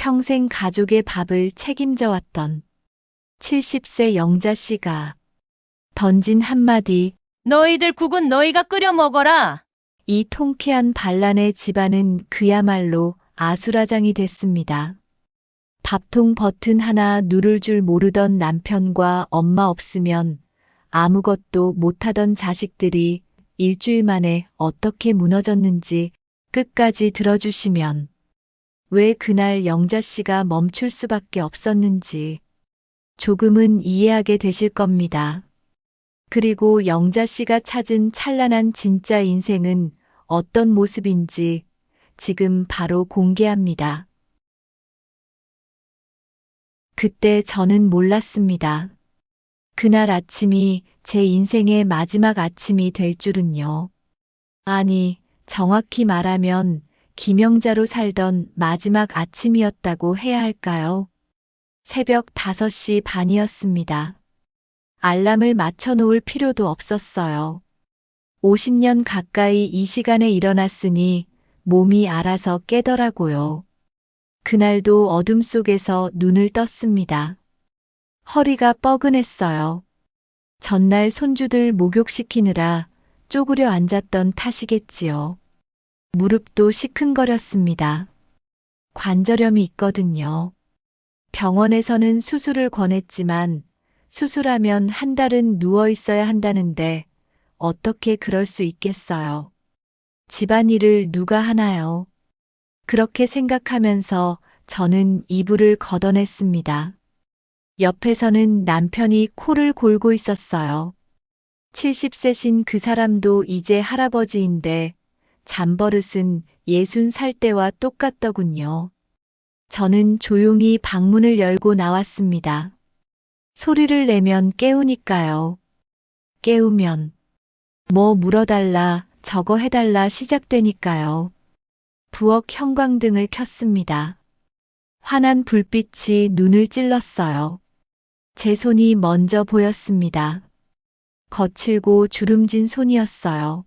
평생 가족의 밥을 책임져 왔던 70세 영자 씨가 던진 한마디, 너희들 국은 너희가 끓여 먹어라. 이 통쾌한 반란의 집안은 그야말로 아수라장이 됐습니다. 밥통 버튼 하나 누를 줄 모르던 남편과 엄마 없으면 아무것도 못하던 자식들이 일주일 만에 어떻게 무너졌는지 끝까지 들어주시면 왜 그날 영자 씨가 멈출 수밖에 없었는지 조금은 이해하게 되실 겁니다. 그리고 영자 씨가 찾은 찬란한 진짜 인생은 어떤 모습인지 지금 바로 공개합니다. 그때 저는 몰랐습니다. 그날 아침이 제 인생의 마지막 아침이 될 줄은요. 아니, 정확히 말하면 김영자로 살던 마지막 아침이었다고 해야 할까요? 새벽 5시 반이었습니다. 알람을 맞춰놓을 필요도 없었어요. 50년 가까이 이 시간에 일어났으니 몸이 알아서 깨더라고요. 그날도 어둠 속에서 눈을 떴습니다. 허리가 뻐근했어요. 전날 손주들 목욕시키느라 쪼그려 앉았던 탓이겠지요. 무릎도 시큰거렸습니다. 관절염이 있거든요. 병원에서는 수술을 권했지만 수술하면 한 달은 누워 있어야 한다는데 어떻게 그럴 수 있겠어요. 집안일을 누가 하나요? 그렇게 생각하면서 저는 이불을 걷어냈습니다. 옆에서는 남편이 코를 골고 있었어요. 70세신 그 사람도 이제 할아버지인데 잠버릇은 60살 때와 똑같더군요. 저는 조용히 방문을 열고 나왔습니다. 소리를 내면 깨우니까요. 깨우면 뭐 물어달라, 저거 해달라 시작되니까요. 부엌 형광등을 켰습니다. 환한 불빛이 눈을 찔렀어요. 제 손이 먼저 보였습니다. 거칠고 주름진 손이었어요.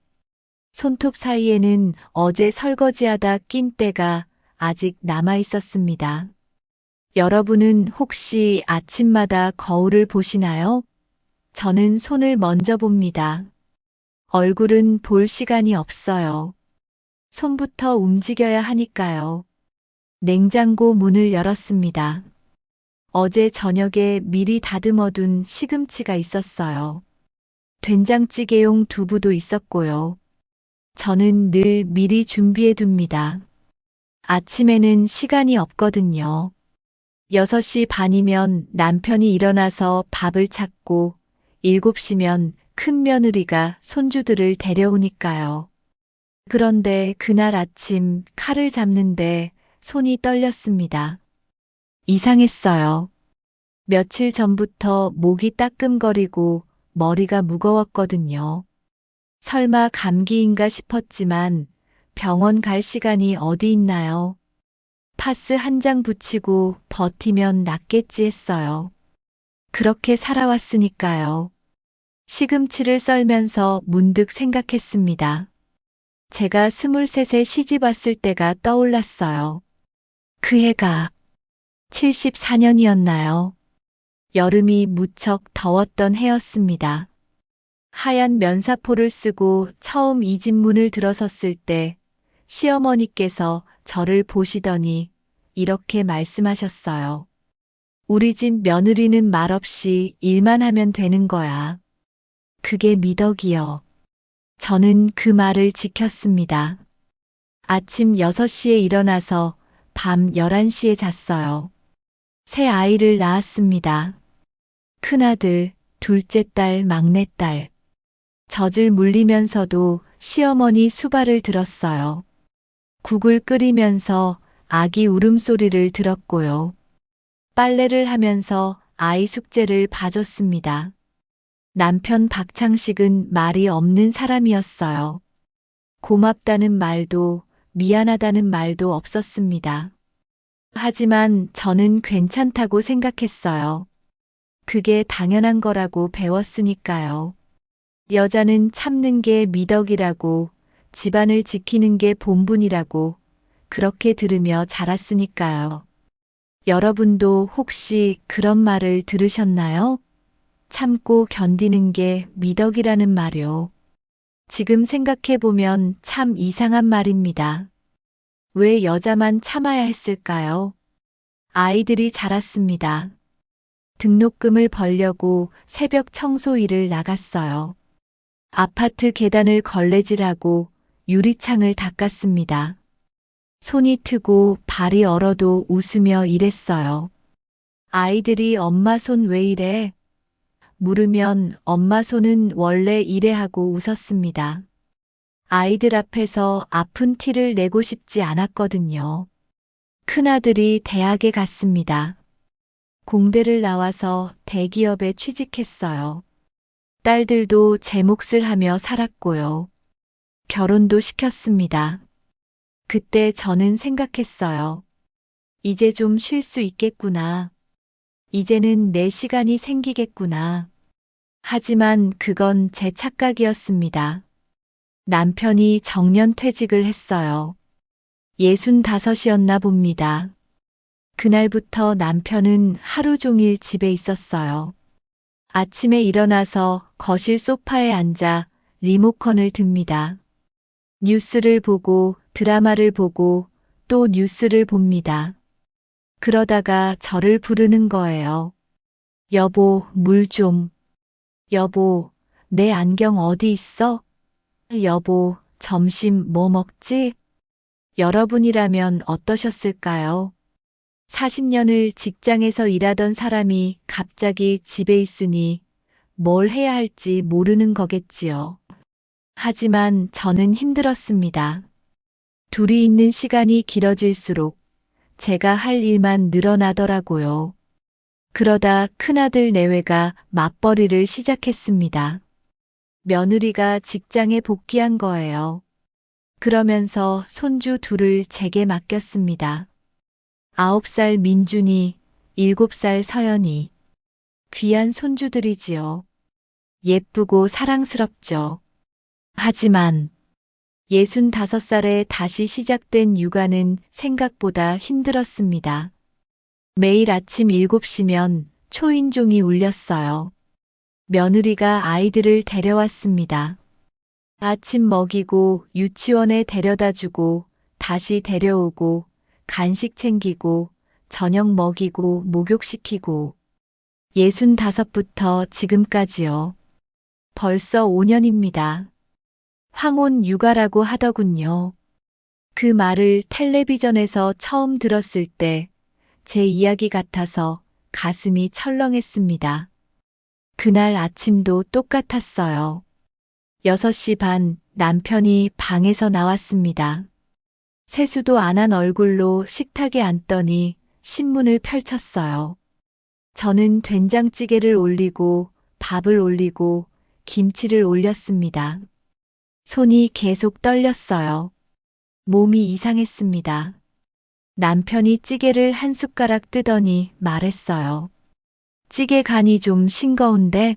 손톱 사이에는 어제 설거지하다 낀 때가 아직 남아 있었습니다. 여러분은 혹시 아침마다 거울을 보시나요? 저는 손을 먼저 봅니다. 얼굴은 볼 시간이 없어요. 손부터 움직여야 하니까요. 냉장고 문을 열었습니다. 어제 저녁에 미리 다듬어둔 시금치가 있었어요. 된장찌개용 두부도 있었고요. 저는 늘 미리 준비해둡니다. 아침에는 시간이 없거든요. 6시 반이면 남편이 일어나서 밥을 찾고 7시면 큰 며느리가 손주들을 데려오니까요. 그런데 그날 아침 칼을 잡는데 손이 떨렸습니다. 이상했어요. 며칠 전부터 목이 따끔거리고 머리가 무거웠거든요. 설마 감기인가 싶었지만 병원 갈 시간이 어디 있나요? 파스 한 장 붙이고 버티면 낫겠지 했어요. 그렇게 살아왔으니까요. 시금치를 썰면서 문득 생각했습니다. 제가 23세 시집 왔을 때가 떠올랐어요. 그 해가 74년이었나요? 여름이 무척 더웠던 해였습니다. 하얀 면사포를 쓰고 처음 이 집 문을 들어섰을 때 시어머니께서 저를 보시더니 이렇게 말씀하셨어요. 우리 집 며느리는 말없이 일만 하면 되는 거야. 그게 미덕이여. 저는 그 말을 지켰습니다. 아침 6시에 일어나서 밤 11시에 잤어요. 새 아이를 낳았습니다. 큰아들, 둘째 딸, 막내딸. 젖을 물리면서도 시어머니 수발을 들었어요. 국을 끓이면서 아기 울음소리를 들었고요. 빨래를 하면서 아이 숙제를 봐줬습니다. 남편 박창식은 말이 없는 사람이었어요. 고맙다는 말도 미안하다는 말도 없었습니다. 하지만 저는 괜찮다고 생각했어요. 그게 당연한 거라고 배웠으니까요. 여자는 참는 게 미덕이라고, 집안을 지키는 게 본분이라고 그렇게 들으며 자랐으니까요. 여러분도 혹시 그런 말을 들으셨나요? 참고 견디는 게 미덕이라는 말요. 지금 생각해보면 참 이상한 말입니다. 왜 여자만 참아야 했을까요? 아이들이 자랐습니다. 등록금을 벌려고 새벽 청소 일을 나갔어요. 아파트 계단을 걸레질하고 유리창을 닦았습니다. 손이 트고 발이 얼어도 웃으며 일했어요. 아이들이 엄마 손 왜 이래? 물으면 엄마 손은 원래 이래 하고 웃었습니다. 아이들 앞에서 아픈 티를 내고 싶지 않았거든요. 큰아들이 대학에 갔습니다. 공대를 나와서 대기업에 취직했어요. 딸들도 제 몫을 하며 살았고요. 결혼도 시켰습니다. 그때 저는 생각했어요. 이제 좀 쉴 수 있겠구나. 이제는 내 시간이 생기겠구나. 하지만 그건 제 착각이었습니다. 남편이 정년퇴직을 했어요. 65이었나 봅니다. 그날부터 남편은 하루 종일 집에 있었어요. 아침에 일어나서 거실 소파에 앉아 리모컨을 듭니다. 뉴스를 보고 드라마를 보고 또 뉴스를 봅니다. 그러다가 저를 부르는 거예요. 여보, 물 좀. 여보, 내 안경 어디 있어? 여보, 점심 뭐 먹지? 여러분이라면 어떠셨을까요? 40년을 직장에서 일하던 사람이 갑자기 집에 있으니 뭘 해야 할지 모르는 거겠지요. 하지만 저는 힘들었습니다. 둘이 있는 시간이 길어질수록 제가 할 일만 늘어나더라고요. 그러다 큰아들 내외가 맞벌이를 시작했습니다. 며느리가 직장에 복귀한 거예요. 그러면서 손주 둘을 제게 맡겼습니다. 9살 민준이, 7살 서연이. 귀한 손주들이지요. 예쁘고 사랑스럽죠. 하지만 65살에 다시 시작된 육아는 생각보다 힘들었습니다. 매일 아침 7시면 초인종이 울렸어요. 며느리가 아이들을 데려왔습니다. 아침 먹이고 유치원에 데려다 주고 다시 데려오고 간식 챙기고 저녁 먹이고 목욕시키고 65부터 지금까지요. 벌써 5년입니다. 황혼 육아라고 하더군요. 그 말을 텔레비전에서 처음 들었을 때 제 이야기 같아서 가슴이 철렁했습니다. 그날 아침도 똑같았어요. 6시 반 남편이 방에서 나왔습니다. 세수도 안 한 얼굴로 식탁에 앉더니 신문을 펼쳤어요. 저는 된장찌개를 올리고 밥을 올리고 김치를 올렸습니다. 손이 계속 떨렸어요. 몸이 이상했습니다. 남편이 찌개를 한 숟가락 뜨더니 말했어요. 찌개 간이 좀 싱거운데?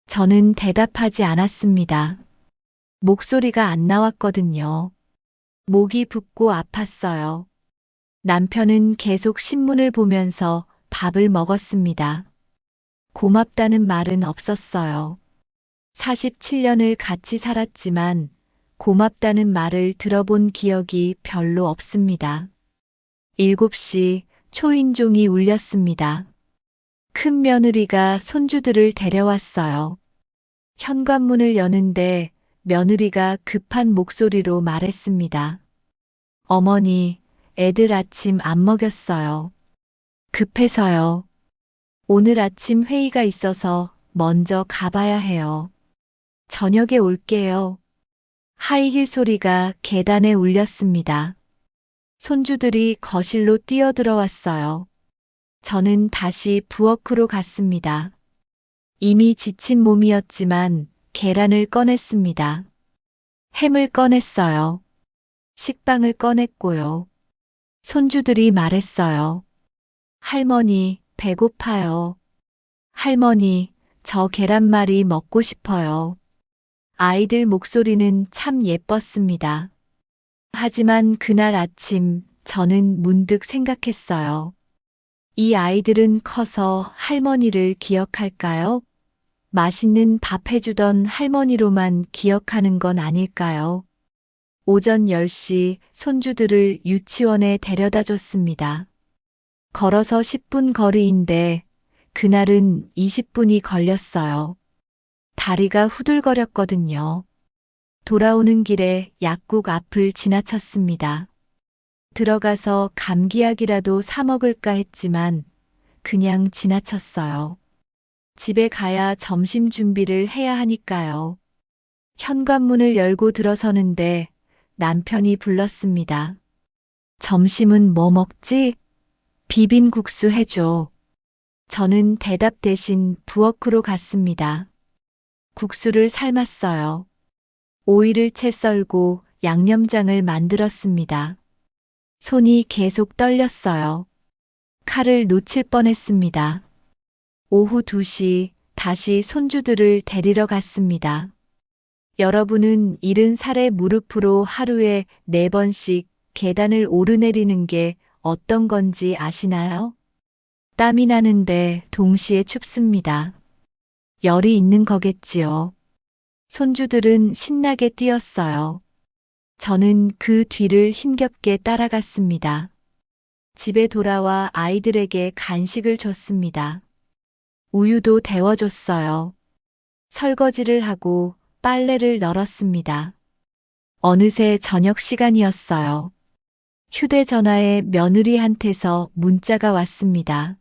저는 대답하지 않았습니다. 목소리가 안 나왔거든요. 목이 붓고 아팠어요. 남편은 계속 신문을 보면서 밥을 먹었습니다. 고맙다는 말은 없었어요. 47년을 같이 살았지만 고맙다는 말을 들어본 기억이 별로 없습니다. 7시 초인종이 울렸습니다. 큰 며느리가 손주들을 데려왔어요. 현관문을 여는데 며느리가 급한 목소리로 말했습니다. 어머니, 애들 아침 안 먹였어요. 급해서요. 오늘 아침 회의가 있어서 먼저 가봐야 해요. 저녁에 올게요. 하이힐 소리가 계단에 울렸습니다. 손주들이 거실로 뛰어들어왔어요. 저는 다시 부엌으로 갔습니다. 이미 지친 몸이었지만 계란을 꺼냈습니다. 햄을 꺼냈어요. 식빵을 꺼냈고요. 손주들이 말했어요. 할머니, 배고파요. 할머니, 저 계란말이 먹고 싶어요. 아이들 목소리는 참 예뻤습니다. 하지만 그날 아침 저는 문득 생각했어요. 이 아이들은 커서 할머니를 기억할까요? 맛있는 밥 해주던 할머니로만 기억하는 건 아닐까요? 오전 10시 손주들을 유치원에 데려다 줬습니다. 걸어서 10분 거리인데 그날은 20분이 걸렸어요. 다리가 후들거렸거든요. 돌아오는 길에 약국 앞을 지나쳤습니다. 들어가서 감기약이라도 사 먹을까 했지만 그냥 지나쳤어요. 집에 가야 점심 준비를 해야 하니까요. 현관문을 열고 들어서는데 남편이 불렀습니다. 점심은 뭐 먹지? 비빔국수 해줘. 저는 대답 대신 부엌으로 갔습니다. 국수를 삶았어요. 오이를 채 썰고 양념장을 만들었습니다. 손이 계속 떨렸어요. 칼을 놓칠 뻔했습니다. 오후 2시 다시 손주들을 데리러 갔습니다. 여러분은 70살의 무릎으로 하루에 4번씩 계단을 오르내리는 게 어떤 건지 아시나요? 땀이 나는데 동시에 춥습니다. 열이 있는 거겠지요. 손주들은 신나게 뛰었어요. 저는 그 뒤를 힘겹게 따라갔습니다. 집에 돌아와 아이들에게 간식을 줬습니다. 우유도 데워줬어요. 설거지를 하고 빨래를 널었습니다. 어느새 저녁 시간이었어요. 휴대전화에 며느리한테서 문자가 왔습니다.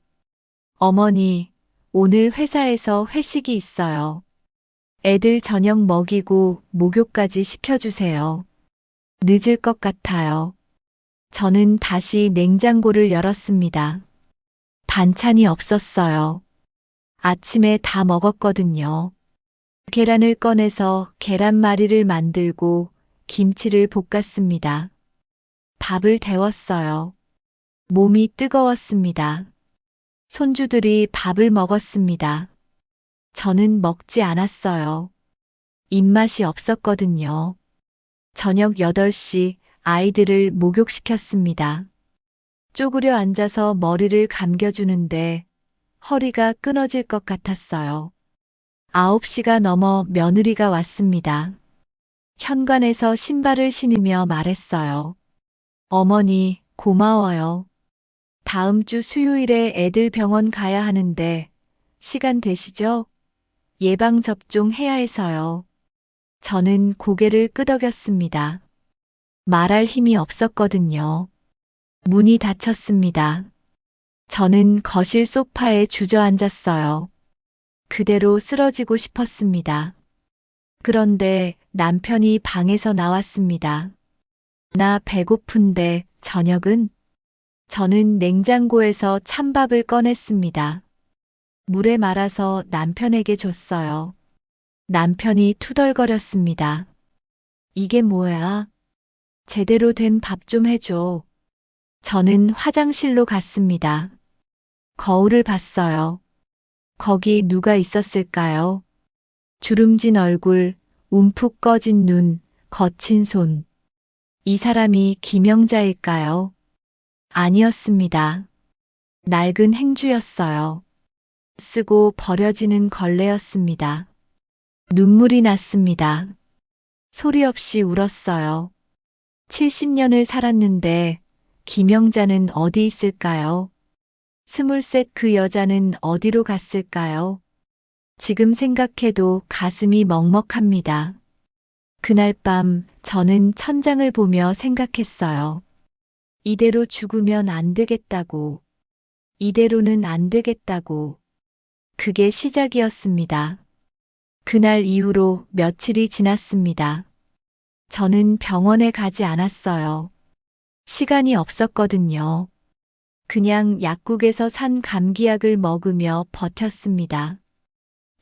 어머니, 오늘 회사에서 회식이 있어요. 애들 저녁 먹이고 목욕까지 시켜주세요. 늦을 것 같아요. 저는 다시 냉장고를 열었습니다. 반찬이 없었어요. 아침에 다 먹었거든요. 계란을 꺼내서 계란말이를 만들고 김치를 볶았습니다. 밥을 데웠어요. 몸이 뜨거웠습니다. 손주들이 밥을 먹었습니다. 저는 먹지 않았어요. 입맛이 없었거든요. 저녁 8시 아이들을 목욕시켰습니다. 쪼그려 앉아서 머리를 감겨주는데 허리가 끊어질 것 같았어요. 9시가 넘어 며느리가 왔습니다. 현관에서 신발을 신으며 말했어요. 어머니, 고마워요. 다음 주 수요일에 애들 병원 가야 하는데 시간 되시죠? 예방접종 해야 해서요. 저는 고개를 끄덕였습니다. 말할 힘이 없었거든요. 문이 닫혔습니다. 저는 거실 소파에 주저앉았어요. 그대로 쓰러지고 싶었습니다. 그런데 남편이 방에서 나왔습니다. 나 배고픈데 저녁은? 저는 냉장고에서 찬밥을 꺼냈습니다. 물에 말아서 남편에게 줬어요. 남편이 투덜거렸습니다. 이게 뭐야? 제대로 된 밥 좀 해줘. 저는 화장실로 갔습니다. 거울을 봤어요. 거기 누가 있었을까요? 주름진 얼굴, 움푹 꺼진 눈, 거친 손. 이 사람이 김영자일까요? 아니었습니다. 낡은 행주였어요. 쓰고 버려지는 걸레였습니다. 눈물이 났습니다. 소리 없이 울었어요. 70년을 살았는데 김영자는 어디 있을까요? 23 그 여자는 어디로 갔을까요? 지금 생각해도 가슴이 먹먹합니다. 그날 밤 저는 천장을 보며 생각했어요. 이대로 죽으면 안 되겠다고. 이대로는 안 되겠다고. 그게 시작이었습니다. 그날 이후로 며칠이 지났습니다. 저는 병원에 가지 않았어요. 시간이 없었거든요. 그냥 약국에서 산 감기약을 먹으며 버텼습니다.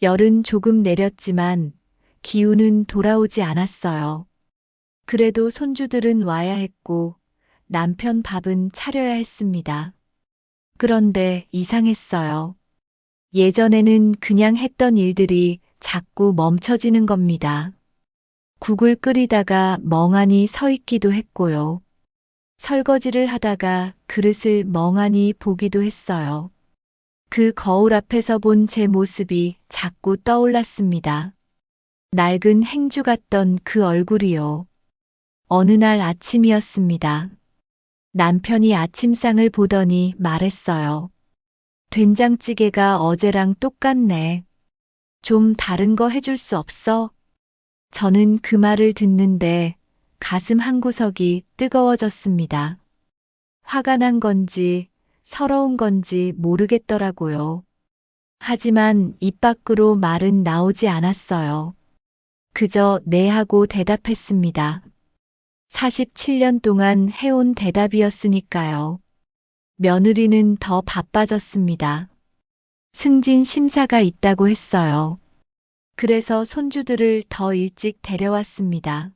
열은 조금 내렸지만 기운은 돌아오지 않았어요. 그래도 손주들은 와야 했고 남편 밥은 차려야 했습니다. 그런데 이상했어요. 예전에는 그냥 했던 일들이 자꾸 멈춰지는 겁니다. 국을 끓이다가 멍하니 서 있기도 했고요. 설거지를 하다가 그릇을 멍하니 보기도 했어요. 그 거울 앞에서 본 제 모습이 자꾸 떠올랐습니다. 낡은 행주 같던 그 얼굴이요. 어느 날 아침이었습니다. 남편이 아침상을 보더니 말했어요. 된장찌개가 어제랑 똑같네. 좀 다른 거 해줄 수 없어? 저는 그 말을 듣는데 가슴 한구석이 뜨거워졌습니다. 화가 난 건지 서러운 건지 모르겠더라고요. 하지만 입 밖으로 말은 나오지 않았어요. 그저 네 하고 대답했습니다. 47년 동안 해온 대답이었으니까요. 며느리는 더 바빠졌습니다. 승진 심사가 있다고 했어요. 그래서 손주들을 더 일찍 데려왔습니다.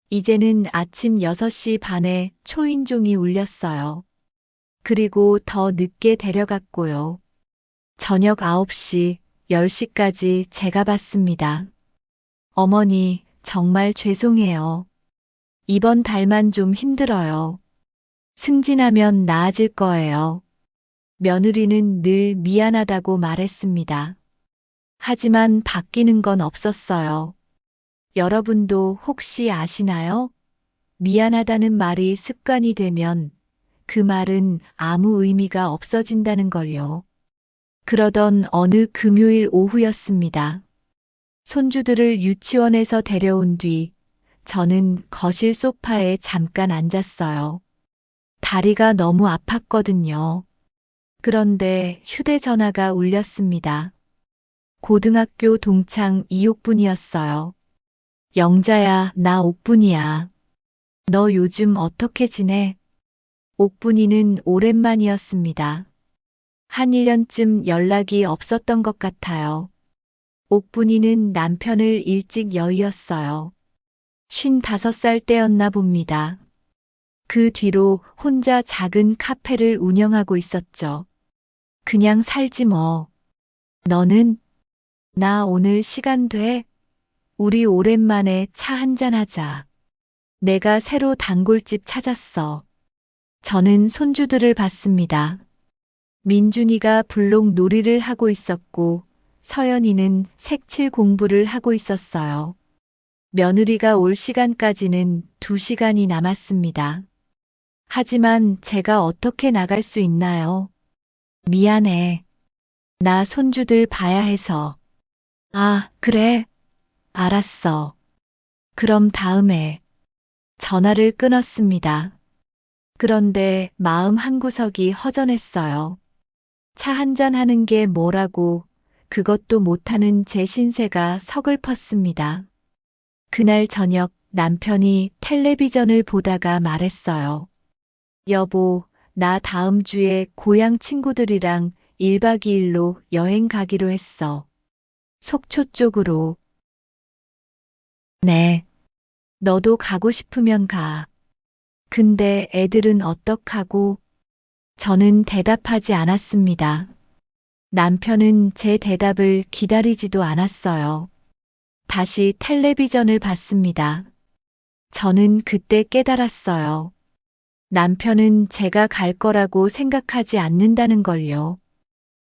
이제는 아침 6시 반에 초인종이 울렸어요. 그리고 더 늦게 데려갔고요. 저녁 9시, 10시까지 제가 봤습니다. 어머니, 정말 죄송해요. 이번 달만 좀 힘들어요. 승진하면 나아질 거예요. 며느리는 늘 미안하다고 말했습니다. 하지만 바뀌는 건 없었어요. 여러분도 혹시 아시나요? 미안하다는 말이 습관이 되면 그 말은 아무 의미가 없어진다는 걸요. 그러던 어느 금요일 오후였습니다. 손주들을 유치원에서 데려온 뒤 저는 거실 소파에 잠깐 앉았어요. 다리가 너무 아팠거든요. 그런데 휴대전화가 울렸습니다. 고등학교 동창 이옥분이었어요. 영자야, 나 옥분이야. 너 요즘 어떻게 지내? 옥분이는 오랜만이었습니다. 한 1년쯤 연락이 없었던 것 같아요. 옥분이는 남편을 일찍 여의었어요. 55살 때였나 봅니다. 그 뒤로 혼자 작은 카페를 운영하고 있었죠. 그냥 살지 뭐. 너는? 나 오늘 시간 돼? 우리 오랜만에 차 한잔 하자. 내가 새로 단골집 찾았어. 저는 손주들을 봤습니다. 민준이가 블록 놀이를 하고 있었고 서연이는 색칠 공부를 하고 있었어요. 며느리가 올 시간까지는 2시간이 남았습니다. 하지만 제가 어떻게 나갈 수 있나요? 미안해. 나 손주들 봐야 해서. 아, 그래. 알았어. 그럼 다음에. 전화를 끊었습니다. 그런데 마음 한구석이 허전했어요. 차 한잔 하는 게 뭐라고 그것도 못하는 제 신세가 서글펐습니다. 그날 저녁 남편이 텔레비전을 보다가 말했어요. 여보, 나 다음 주에 고향 친구들이랑 1박 2일로 여행 가기로 했어. 속초 쪽으로. 네. 너도 가고 싶으면 가. 근데 애들은 어떡하고? 저는 대답하지 않았습니다. 남편은 제 대답을 기다리지도 않았어요. 다시 텔레비전을 봤습니다. 저는 그때 깨달았어요. 남편은 제가 갈 거라고 생각하지 않는다는 걸요.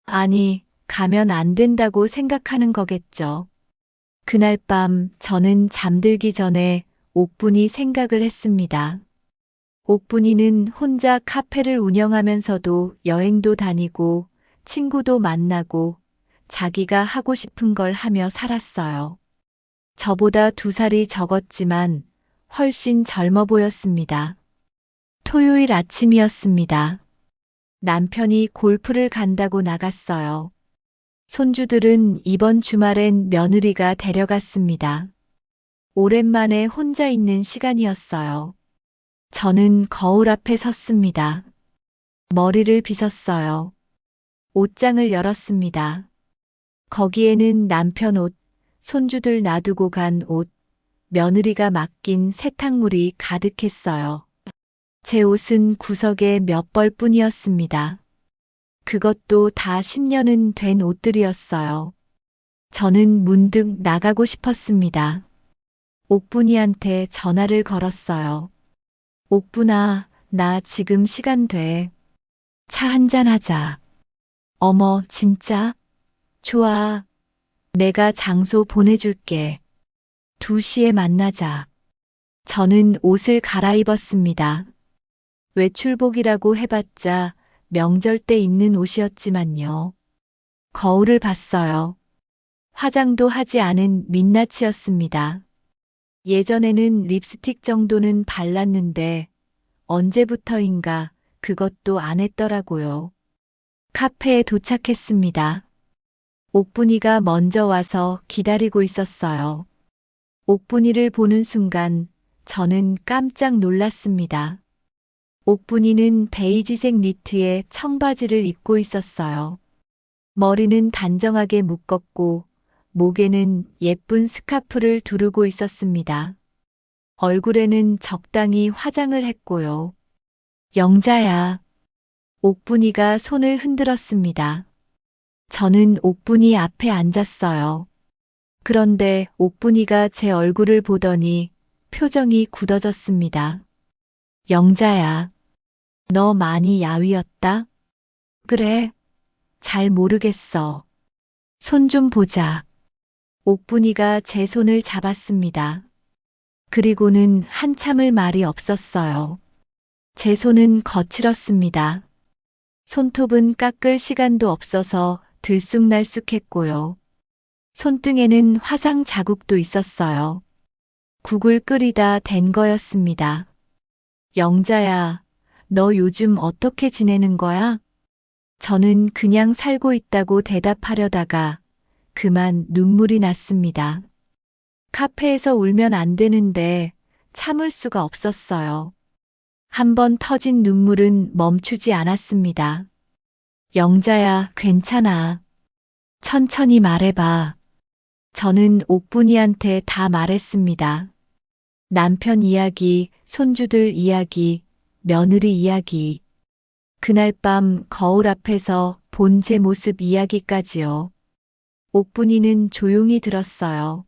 아니, 가면 안 된다고 생각하는 거겠죠. 그날 밤 저는 잠들기 전에 옥분이 생각을 했습니다. 옥분이는 혼자 카페를 운영하면서도 여행도 다니고 친구도 만나고 자기가 하고 싶은 걸 하며 살았어요. 저보다 2살이 적었지만 훨씬 젊어 보였습니다. 토요일 아침이었습니다. 남편이 골프를 간다고 나갔어요. 손주들은 이번 주말엔 며느리가 데려갔습니다. 오랜만에 혼자 있는 시간이었어요. 저는 거울 앞에 섰습니다. 머리를 빗었어요. 옷장을 열었습니다. 거기에는 남편 옷, 손주들 놔두고 간 옷, 며느리가 맡긴 세탁물이 가득했어요. 제 옷은 구석에 몇 벌뿐이었습니다. 그것도 다 10년은 된 옷들이었어요. 저는 문득 나가고 싶었습니다. 옥분이한테 전화를 걸었어요. 옥분아, 나 지금 시간 돼. 차 한잔 하자. 어머, 진짜? 좋아. 내가 장소 보내줄게. 2시에 만나자. 저는 옷을 갈아입었습니다. 외출복이라고 해봤자 명절 때 입는 옷이었지만요. 거울을 봤어요. 화장도 하지 않은 민낯이었습니다. 예전에는 립스틱 정도는 발랐는데 언제부터인가 그것도 안 했더라고요. 카페에 도착했습니다. 옥분이가 먼저 와서 기다리고 있었어요. 옥분이를 보는 순간 저는 깜짝 놀랐습니다. 옥분이는 베이지색 니트에 청바지를 입고 있었어요. 머리는 단정하게 묶었고 목에는 예쁜 스카프를 두르고 있었습니다. 얼굴에는 적당히 화장을 했고요. 영자야. 옥분이가 손을 흔들었습니다. 저는 옥분이 앞에 앉았어요. 그런데 옥분이가 제 얼굴을 보더니 표정이 굳어졌습니다. 영자야. 너 많이 야위었다? 그래. 잘 모르겠어. 손 좀 보자. 옥분이가 제 손을 잡았습니다. 그리고는 한참을 말이 없었어요. 제 손은 거칠었습니다. 손톱은 깎을 시간도 없어서 들쑥날쑥했고요. 손등에는 화상 자국도 있었어요. 국을 끓이다 댄 거였습니다. 영자야, 너 요즘 어떻게 지내는 거야? 저는 그냥 살고 있다고 대답하려다가 그만 눈물이 났습니다. 카페에서 울면 안 되는데 참을 수가 없었어요. 한 번 터진 눈물은 멈추지 않았습니다. 영자야, 괜찮아. 천천히 말해봐. 저는 옥분이한테 다 말했습니다. 남편 이야기, 손주들 이야기, 며느리 이야기. 그날 밤 거울 앞에서 본 제 모습 이야기까지요. 옥분이는 조용히 들었어요.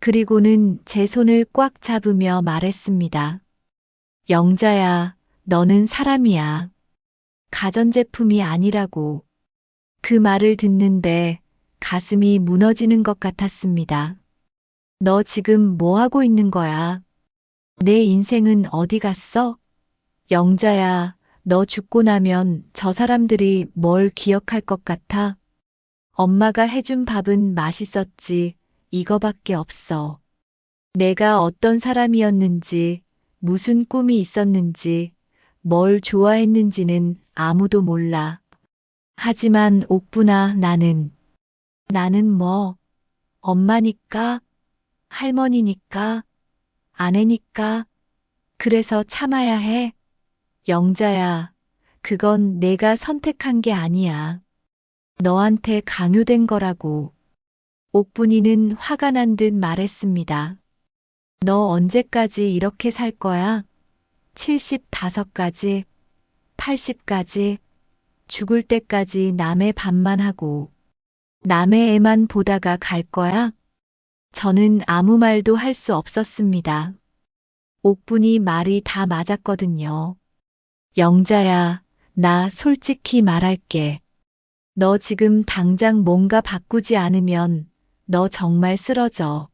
그리고는 제 손을 꽉 잡으며 말했습니다. 영자야, 너는 사람이야. 가전제품이 아니라고. 그 말을 듣는데 가슴이 무너지는 것 같았습니다. 너 지금 뭐 하고 있는 거야? 내 인생은 어디 갔어? 영자야, 너 죽고 나면 저 사람들이 뭘 기억할 것 같아? 엄마가 해준 밥은 맛있었지, 이거밖에 없어. 내가 어떤 사람이었는지, 무슨 꿈이 있었는지, 뭘 좋아했는지는 아무도 몰라. 하지만 옥분아, 나는 뭐, 엄마니까, 할머니니까, 아내니까, 그래서 참아야 해. 영자야, 그건 내가 선택한 게 아니야. 너한테 강요된 거라고. 옥분이는 화가 난 듯 말했습니다. 너 언제까지 이렇게 살 거야? 75까지, 80까지, 죽을 때까지 남의 밥만 하고, 남의 애만 보다가 갈 거야? 저는 아무 말도 할 수 없었습니다. 옥분이 말이 다 맞았거든요. 영자야, 나 솔직히 말할게. 너 지금 당장 뭔가 바꾸지 않으면 너 정말 쓰러져.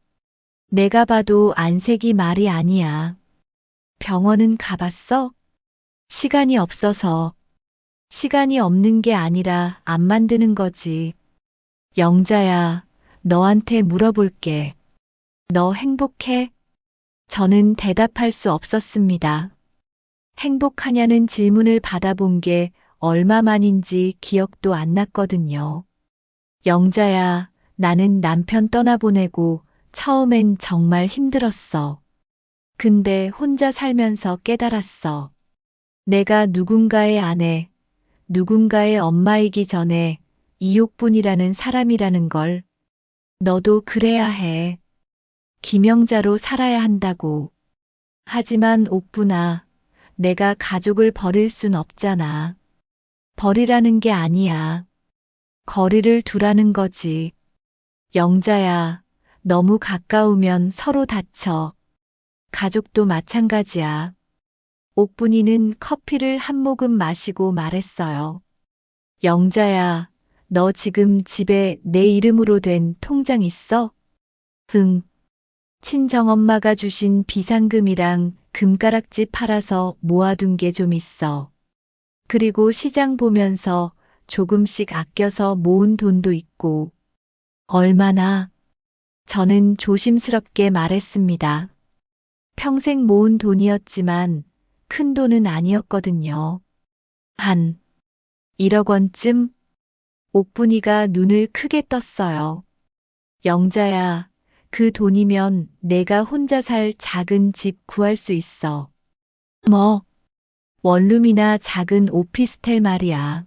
내가 봐도 안색이 말이 아니야. 병원은 가봤어? 시간이 없어서. 시간이 없는 게 아니라 안 만드는 거지. 영자야, 너한테 물어볼게. 너 행복해? 저는 대답할 수 없었습니다. 행복하냐는 질문을 받아본 게 얼마만인지 기억도 안 났거든요. 영자야, 나는 남편 떠나보내고 처음엔 정말 힘들었어. 근데 혼자 살면서 깨달았어. 내가 누군가의 아내, 누군가의 엄마이기 전에 이옥분이라는 사람이라는 걸. 너도 그래야 해. 김영자로 살아야 한다고. 하지만 옥분아, 내가 가족을 버릴 순 없잖아. 버리라는 게 아니야. 거리를 두라는 거지. 영자야, 너무 가까우면 서로 다쳐. 가족도 마찬가지야. 옥분이는 커피를 한 모금 마시고 말했어요. 영자야, 너 지금 집에 내 이름으로 된 통장 있어? 응. 친정엄마가 주신 비상금이랑 금가락지 팔아서 모아둔 게 좀 있어. 그리고 시장 보면서 조금씩 아껴서 모은 돈도 있고. 얼마나? 저는 조심스럽게 말했습니다. 평생 모은 돈이었지만 큰 돈은 아니었거든요. 한 1억 원쯤? 옥분이가 눈을 크게 떴어요. 영자야, 그 돈이면 내가 혼자 살 작은 집 구할 수 있어. 뭐? 원룸이나 작은 오피스텔 말이야.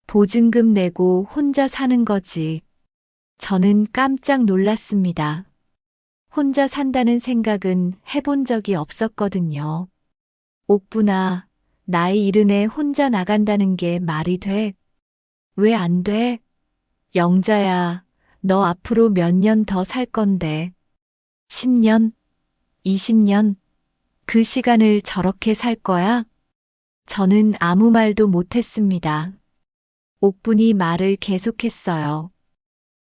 보증금 내고 혼자 사는 거지. 저는 깜짝 놀랐습니다. 혼자 산다는 생각은 해본 적이 없었거든요. 옥분아, 나이 이른에 혼자 나간다는 게 말이 돼? 왜 안 돼? 영자야, 너 앞으로 몇 년 더 살 건데. 10년? 20년? 그 시간을 저렇게 살 거야? 저는 아무 말도 못했습니다. 옥분이 말을 계속했어요.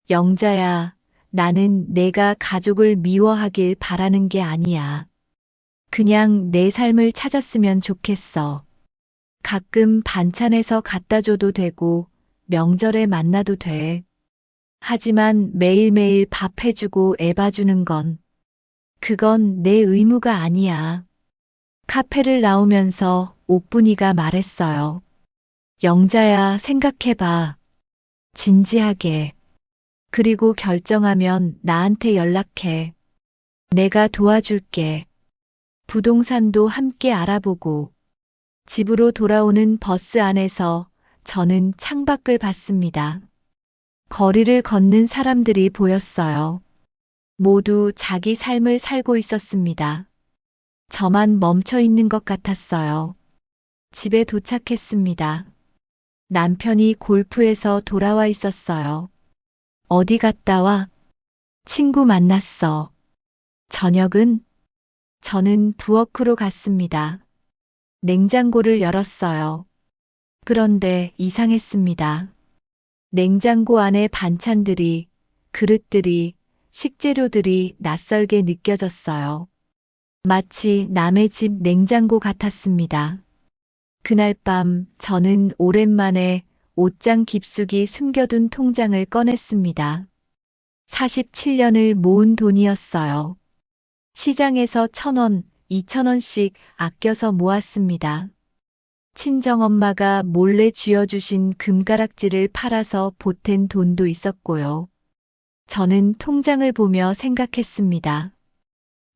영자야, 나는 내가 가족을 미워하길 바라는 게 아니야. 그냥 내 삶을 찾았으면 좋겠어. 가끔 반찬해서 갖다 줘도 되고, 명절에 만나도 돼. 하지만 매일매일 밥 해주고 애 봐주는 건, 그건 내 의무가 아니야. 카페를 나오면서 옥분이가 말했어요. 영자야, 생각해봐. 진지하게. 그리고 결정하면 나한테 연락해. 내가 도와줄게. 부동산도 함께 알아보고. 집으로 돌아오는 버스 안에서 저는 창밖을 봤습니다. 거리를 걷는 사람들이 보였어요. 모두 자기 삶을 살고 있었습니다. 저만 멈춰 있는 것 같았어요. 집에 도착했습니다. 남편이 골프에서 돌아와 있었어요. 어디 갔다 와? 친구 만났어. 저녁은? 저는 부엌으로 갔습니다. 냉장고를 열었어요. 그런데 이상했습니다. 냉장고 안에 반찬들이, 그릇들이, 식재료들이 낯설게 느껴졌어요. 마치 남의 집 냉장고 같았습니다. 그날 밤 저는 오랜만에 옷장 깊숙이 숨겨둔 통장을 꺼냈습니다. 47년을 모은 돈이었어요. 시장에서 1,000원, 2,000원씩 아껴서 모았습니다. 친정엄마가 몰래 쥐어주신 금가락지를 팔아서 보탠 돈도 있었고요. 저는 통장을 보며 생각했습니다.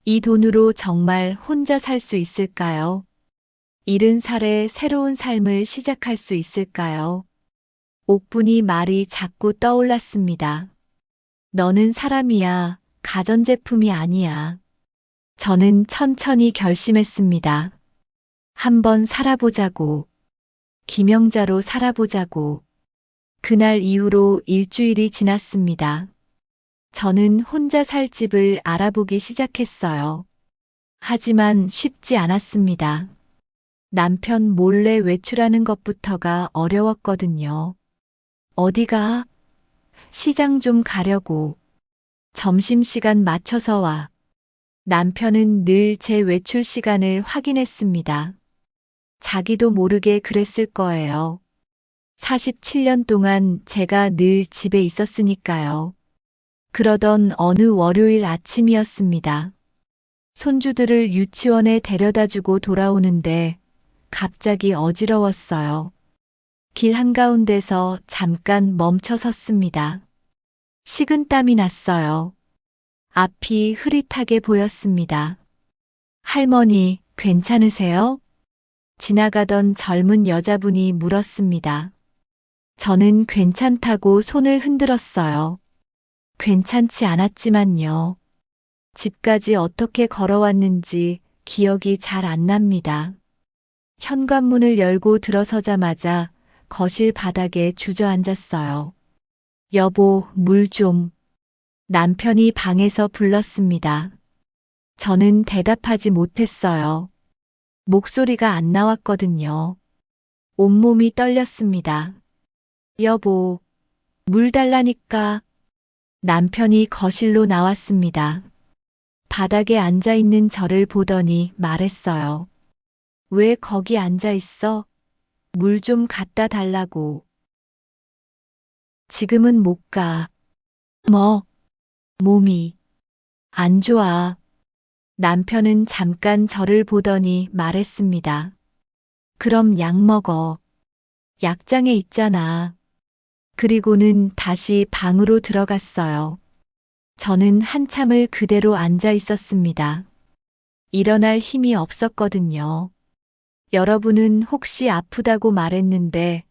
이 돈으로 정말 혼자 살 수 있을까요? 70살에 새로운 삶을 시작할 수 있을까요? 옥분이 말이 자꾸 떠올랐습니다. 너는 사람이야, 가전제품이 아니야. 저는 천천히 결심했습니다. 한번 살아보자고. 김영자로 살아보자고. 그날 이후로 일주일이 지났습니다. 저는 혼자 살 집을 알아보기 시작했어요. 하지만 쉽지 않았습니다. 남편 몰래 외출하는 것부터가 어려웠거든요. 어디가? 시장 좀 가려고. 점심시간 맞춰서 와. 남편은 늘 제 외출 시간을 확인했습니다. 자기도 모르게 그랬을 거예요. 47년 동안 제가 늘 집에 있었으니까요. 그러던 어느 월요일 아침이었습니다. 손주들을 유치원에 데려다주고 돌아오는데 갑자기 어지러웠어요. 길 한가운데서 잠깐 멈춰 섰습니다. 식은땀이 났어요. 앞이 흐릿하게 보였습니다. 할머니, 괜찮으세요? 지나가던 젊은 여자분이 물었습니다. 저는 괜찮다고 손을 흔들었어요. 괜찮지 않았지만요. 집까지 어떻게 걸어왔는지 기억이 잘 안 납니다. 현관문을 열고 들어서자마자 거실 바닥에 주저앉았어요. 여보, 물 좀. 남편이 방에서 불렀습니다. 저는 대답하지 못했어요. 목소리가 안 나왔거든요. 온몸이 떨렸습니다. 여보, 물 달라니까. 남편이 거실로 나왔습니다. 바닥에 앉아 있는 저를 보더니 말했어요. 왜 거기 앉아 있어? 물 좀 갖다 달라고. 지금은 못 가. 뭐? 몸이 안 좋아. 남편은 잠깐 저를 보더니 말했습니다. 그럼 약 먹어. 약장에 있잖아. 그리고는 다시 방으로 들어갔어요. 저는 한참을 그대로 앉아 있었습니다. 일어날 힘이 없었거든요. 여러분은 혹시 아프다고 말했는데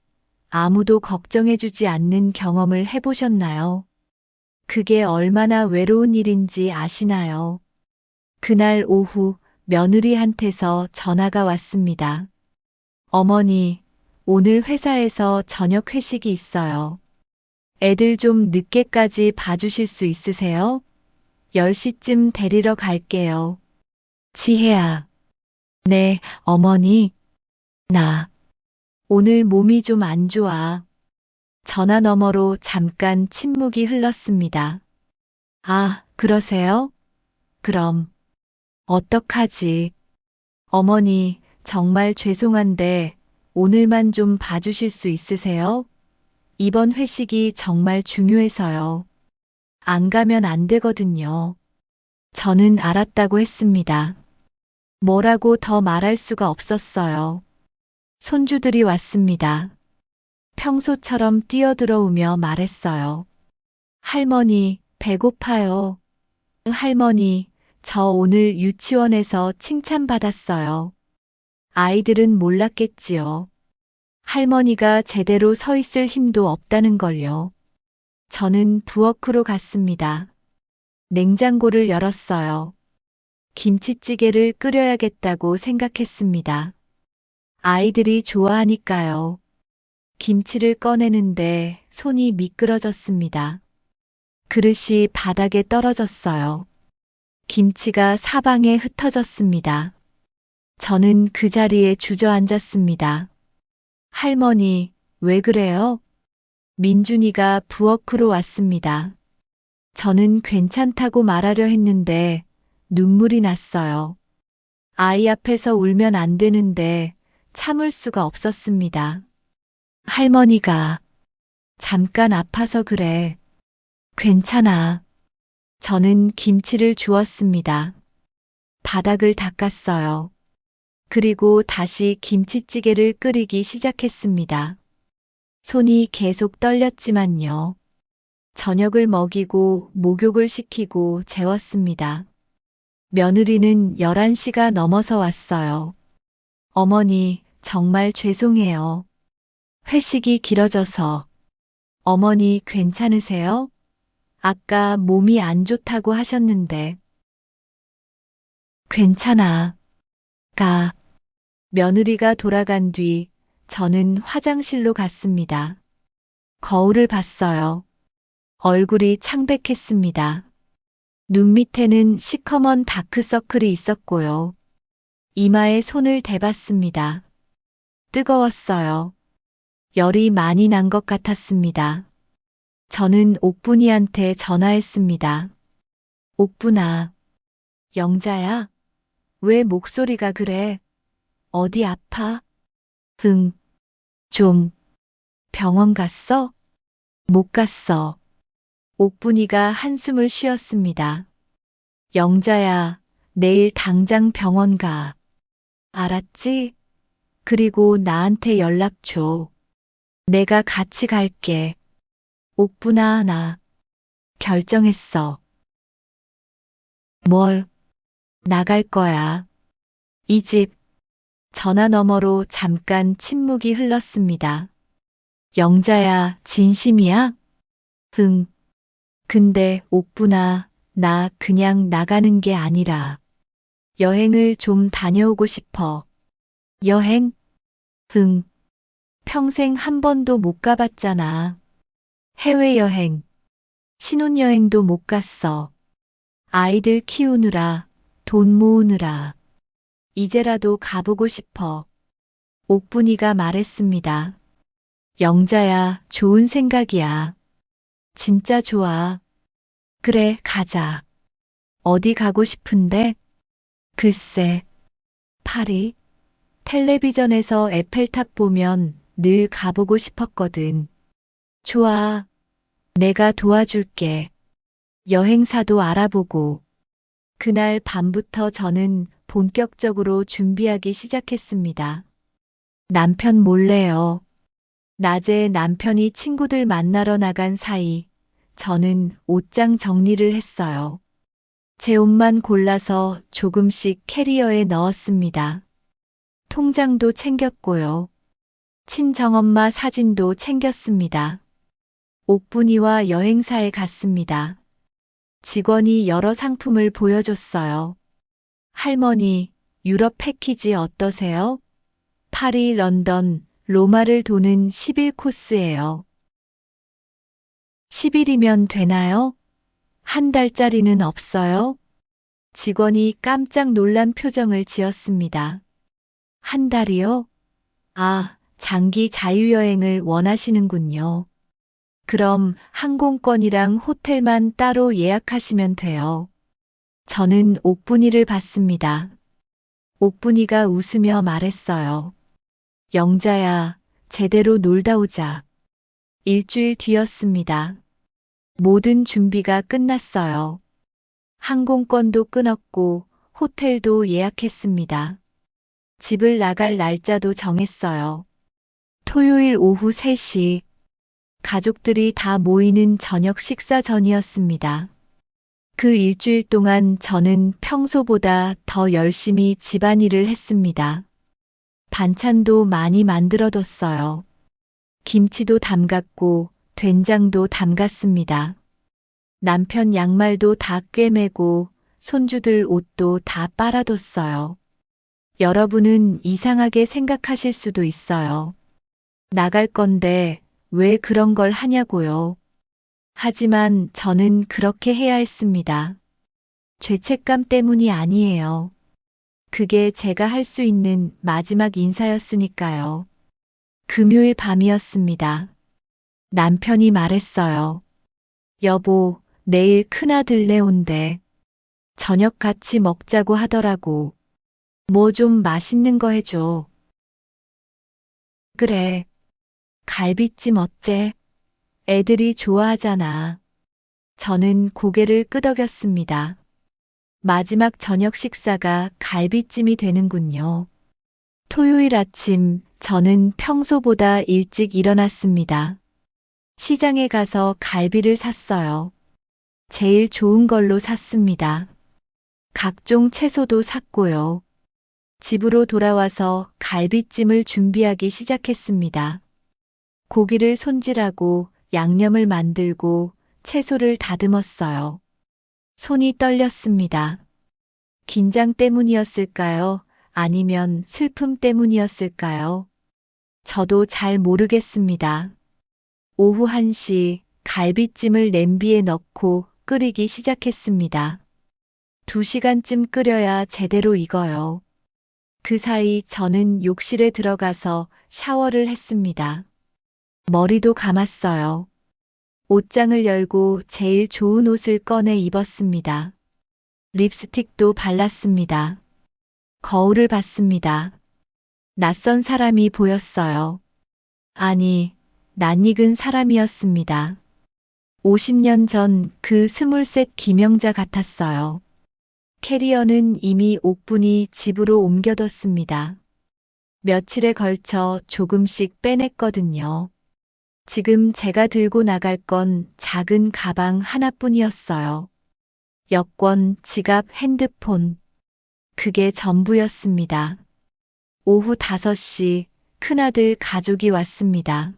아무도 걱정해주지 않는 경험을 해보셨나요? 그게 얼마나 외로운 일인지 아시나요? 그날 오후 며느리한테서 전화가 왔습니다. 어머니, 오늘 회사에서 저녁 회식이 있어요. 애들 좀 늦게까지 봐주실 수 있으세요? 10시쯤 데리러 갈게요. 지혜야. 네, 어머니. 나 오늘 몸이 좀 안 좋아. 전화 너머로 잠깐 침묵이 흘렀습니다. 아, 그러세요? 그럼 어떡하지? 어머니, 정말 죄송한데 오늘만 좀 봐주실 수 있으세요? 이번 회식이 정말 중요해서요. 안 가면 안 되거든요. 저는 알았다고 했습니다. 뭐라고 더 말할 수가 없었어요. 손주들이 왔습니다. 평소처럼 뛰어들어오며 말했어요. 할머니, 배고파요. 할머니, 저 오늘 유치원에서 칭찬받았어요. 아이들은 몰랐겠지요. 할머니가 제대로 서 있을 힘도 없다는 걸요. 저는 부엌으로 갔습니다. 냉장고를 열었어요. 김치찌개를 끓여야겠다고 생각했습니다. 아이들이 좋아하니까요. 김치를 꺼내는데 손이 미끄러졌습니다. 그릇이 바닥에 떨어졌어요. 김치가 사방에 흩어졌습니다. 저는 그 자리에 주저앉았습니다. 할머니, 왜 그래요? 민준이가 부엌으로 왔습니다. 저는 괜찮다고 말하려 했는데 눈물이 났어요. 아이 앞에서 울면 안 되는데 참을 수가 없었습니다. 할머니가 잠깐 아파서 그래. 괜찮아. 저는 김치를 주었습니다. 바닥을 닦았어요. 그리고 다시 김치찌개를 끓이기 시작했습니다. 손이 계속 떨렸지만요. 저녁을 먹이고 목욕을 시키고 재웠습니다. 며느리는 11시가 넘어서 왔어요. 어머니, 정말 죄송해요. 회식이 길어져서. 어머니 괜찮으세요? 아까 몸이 안 좋다고 하셨는데. 괜찮아. 가. 며느리가 돌아간 뒤 저는 화장실로 갔습니다. 거울을 봤어요. 얼굴이 창백했습니다. 눈 밑에는 시커먼 다크서클이 있었고요. 이마에 손을 대봤습니다. 뜨거웠어요. 열이 많이 난 것 같았습니다. 저는 옥분이한테 전화했습니다. 옥분아, 영자야, 왜 목소리가 그래? 어디 아파? 좀, 병원 갔어? 못 갔어. 옥분이가 한숨을 쉬었습니다. 영자야, 내일 당장 병원 가. 알았지? 그리고 나한테 연락 줘. 내가 같이 갈게. 옥분아, 나 결정했어. 뭘? 나갈 거야. 이 집. 전화 너머로 잠깐 침묵이 흘렀습니다. 영자야, 진심이야? 응. 근데 옥분아, 나 그냥 나가는 게 아니라 여행을 좀 다녀오고 싶어. 여행? 응. 평생 한 번도 못 가봤잖아. 해외여행. 신혼여행도 못 갔어. 아이들 키우느라, 돈 모으느라. 이제라도 가보고 싶어. 옥분이가 말했습니다. 영자야, 좋은 생각이야. 진짜 좋아. 그래, 가자. 어디 가고 싶은데? 글쎄, 파리. 텔레비전에서 에펠탑 보면 늘 가보고 싶었거든. 좋아. 내가 도와줄게. 여행사도 알아보고. 그날 밤부터 저는 본격적으로 준비하기 시작했습니다. 남편 몰래요. 낮에 남편이 친구들 만나러 나간 사이 저는 옷장 정리를 했어요. 제 옷만 골라서 조금씩 캐리어에 넣었습니다. 통장도 챙겼고요. 친정엄마 사진도 챙겼습니다. 옥분이와 여행사에 갔습니다. 직원이 여러 상품을 보여줬어요. 할머니, 유럽 패키지 어떠세요? 파리, 런던, 로마를 도는 10일 코스예요. 10일이면 되나요? 한 달짜리는 없어요? 직원이 깜짝 놀란 표정을 지었습니다. 한 달이요? 아, 장기 자유여행을 원하시는군요. 그럼 항공권이랑 호텔만 따로 예약하시면 돼요. 저는 옥분이를 봤습니다. 옥분이가 웃으며 말했어요. 영자야, 제대로 놀다 오자. 일주일 뒤였습니다. 모든 준비가 끝났어요. 항공권도 끊었고 호텔도 예약했습니다. 집을 나갈 날짜도 정했어요. 토요일 오후 3시. 가족들이 다 모이는 저녁 식사 전이었습니다. 그 일주일 동안 저는 평소보다 더 열심히 집안일을 했습니다. 반찬도 많이 만들어뒀어요. 김치도 담갔고 된장도 담갔습니다. 남편 양말도 다 꿰매고 손주들 옷도 다 빨아뒀어요. 여러분은 이상하게 생각하실 수도 있어요. 나갈 건데 왜 그런 걸 하냐고요. 하지만 저는 그렇게 해야 했습니다. 죄책감 때문이 아니에요. 그게 제가 할 수 있는 마지막 인사였으니까요. 금요일 밤이었습니다. 남편이 말했어요. 여보, 내일 큰아들네 온대. 저녁 같이 먹자고 하더라고. 뭐 좀 맛있는 거 해줘. 그래. 갈비찜 어째? 애들이 좋아하잖아. 저는 고개를 끄덕였습니다. 마지막 저녁 식사가 갈비찜이 되는군요. 토요일 아침 저는 평소보다 일찍 일어났습니다. 시장에 가서 갈비를 샀어요. 제일 좋은 걸로 샀습니다. 각종 채소도 샀고요. 집으로 돌아와서 갈비찜을 준비하기 시작했습니다. 고기를 손질하고 양념을 만들고 채소를 다듬었어요. 손이 떨렸습니다. 긴장 때문이었을까요? 아니면 슬픔 때문이었을까요? 저도 잘 모르겠습니다. 오후 1시 갈비찜을 냄비에 넣고 끓이기 시작했습니다. 2시간쯤 끓여야 제대로 익어요. 그 사이 저는 욕실에 들어가서 샤워를 했습니다. 머리도 감았어요. 옷장을 열고 제일 좋은 옷을 꺼내 입었습니다. 립스틱도 발랐습니다. 거울을 봤습니다. 낯선 사람이 보였어요. 아니, 낯익은 사람이었습니다. 50년 전 그 스물셋 김영자 같았어요. 캐리어는 이미 옥분이 집으로 옮겨뒀습니다. 며칠에 걸쳐 조금씩 빼냈거든요. 지금 제가 들고 나갈 건 작은 가방 하나뿐이었어요. 여권, 지갑, 핸드폰. 그게 전부였습니다. 오후 5시 큰아들 가족이 왔습니다.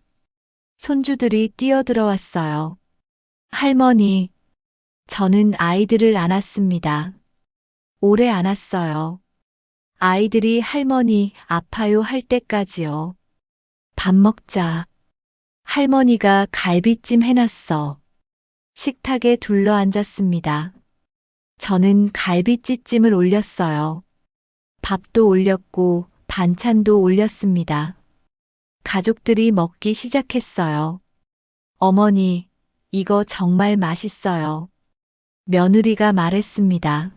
손주들이 뛰어들어왔어요. 할머니, 저는 아이들을 안았습니다. 오래 안았어요. 아이들이 할머니 아파요 할 때까지요. 밥 먹자. 할머니가 갈비찜 해놨어. 식탁에 둘러앉았습니다. 저는 갈비찜을 올렸어요. 밥도 올렸고 반찬도 올렸습니다. 가족들이 먹기 시작했어요. 어머니, 이거 정말 맛있어요. 며느리가 말했습니다.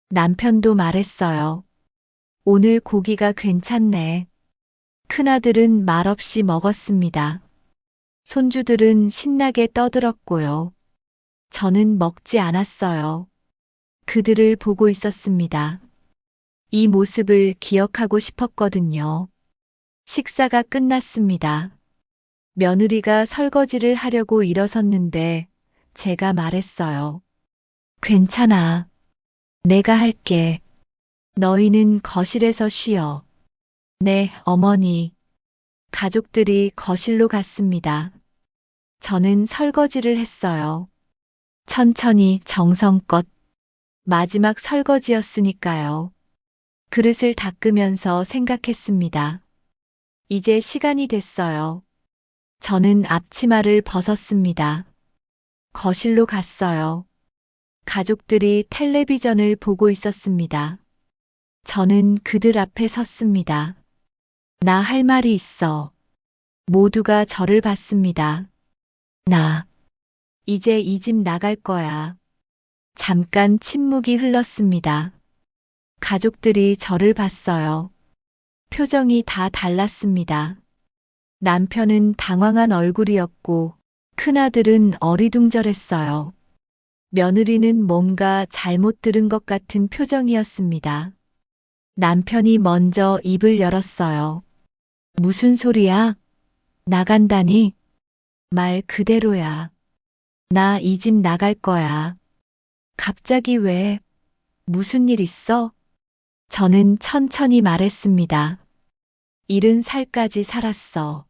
남편도 말했어요. 오늘 고기가 괜찮네. 큰아들은 말없이 먹었습니다. 손주들은 신나게 떠들었고요. 저는 먹지 않았어요. 그들을 보고 있었습니다. 이 모습을 기억하고 싶었거든요. 식사가 끝났습니다. 며느리가 설거지를 하려고 일어섰는데 제가 말했어요. 괜찮아. 내가 할게. 너희는 거실에서 쉬어. 네, 어머니. 가족들이 거실로 갔습니다. 저는 설거지를 했어요. 천천히 정성껏. 마지막 설거지였으니까요. 그릇을 닦으면서 생각했습니다. 이제 시간이 됐어요. 저는 앞치마를 벗었습니다. 거실로 갔어요. 가족들이 텔레비전을 보고 있었습니다. 저는 그들 앞에 섰습니다. 나 할 말이 있어. 모두가 저를 봤습니다. 나 이제 이 집 나갈 거야. 잠깐 침묵이 흘렀습니다. 가족들이 저를 봤어요. 표정이 다 달랐습니다. 남편은 당황한 얼굴이었고 큰아들은 어리둥절했어요. 며느리는 뭔가 잘못 들은 것 같은 표정이었습니다. 남편이 먼저 입을 열었어요. 무슨 소리야? 나간다니? 말 그대로야. 나 이 집 나갈 거야. 갑자기 왜? 무슨 일 있어? 저는 천천히 말했습니다. 70살까지 살았어.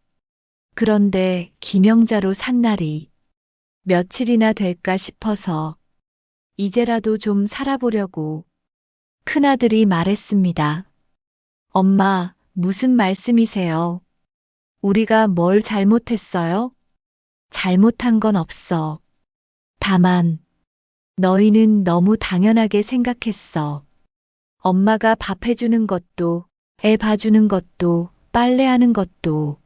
그런데 김영자로 산 날이 며칠이나 될까 싶어서 이제라도 좀 살아보려고. 큰아들이 말했습니다. 엄마, 무슨 말씀이세요? 우리가 뭘 잘못했어요? 잘못한 건 없어. 다만, 너희는 너무 당연하게 생각했어. 엄마가 밥 해주는 것도, 애 봐주는 것도, 빨래하는 것도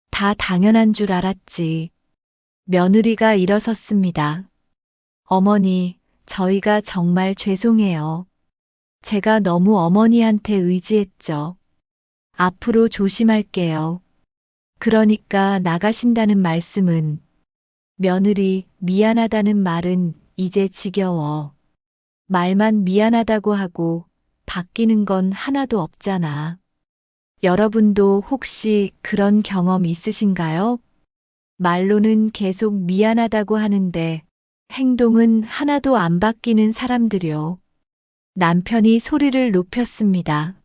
다 당연한 줄 알았지. 며느리가 일어섰습니다. 어머니, 저희가 정말 죄송해요. 제가 너무 어머니한테 의지했죠. 앞으로 조심할게요. 그러니까 나가신다는 말씀은, 며느리 미안하다는 말은 이제 지겨워. 말만 미안하다고 하고 바뀌는 건 하나도 없잖아. 여러분도 혹시 그런 경험 있으신가요? 말로는 계속 미안하다고 하는데 행동은 하나도 안 바뀌는 사람들요. 남편이 소리를 높였습니다.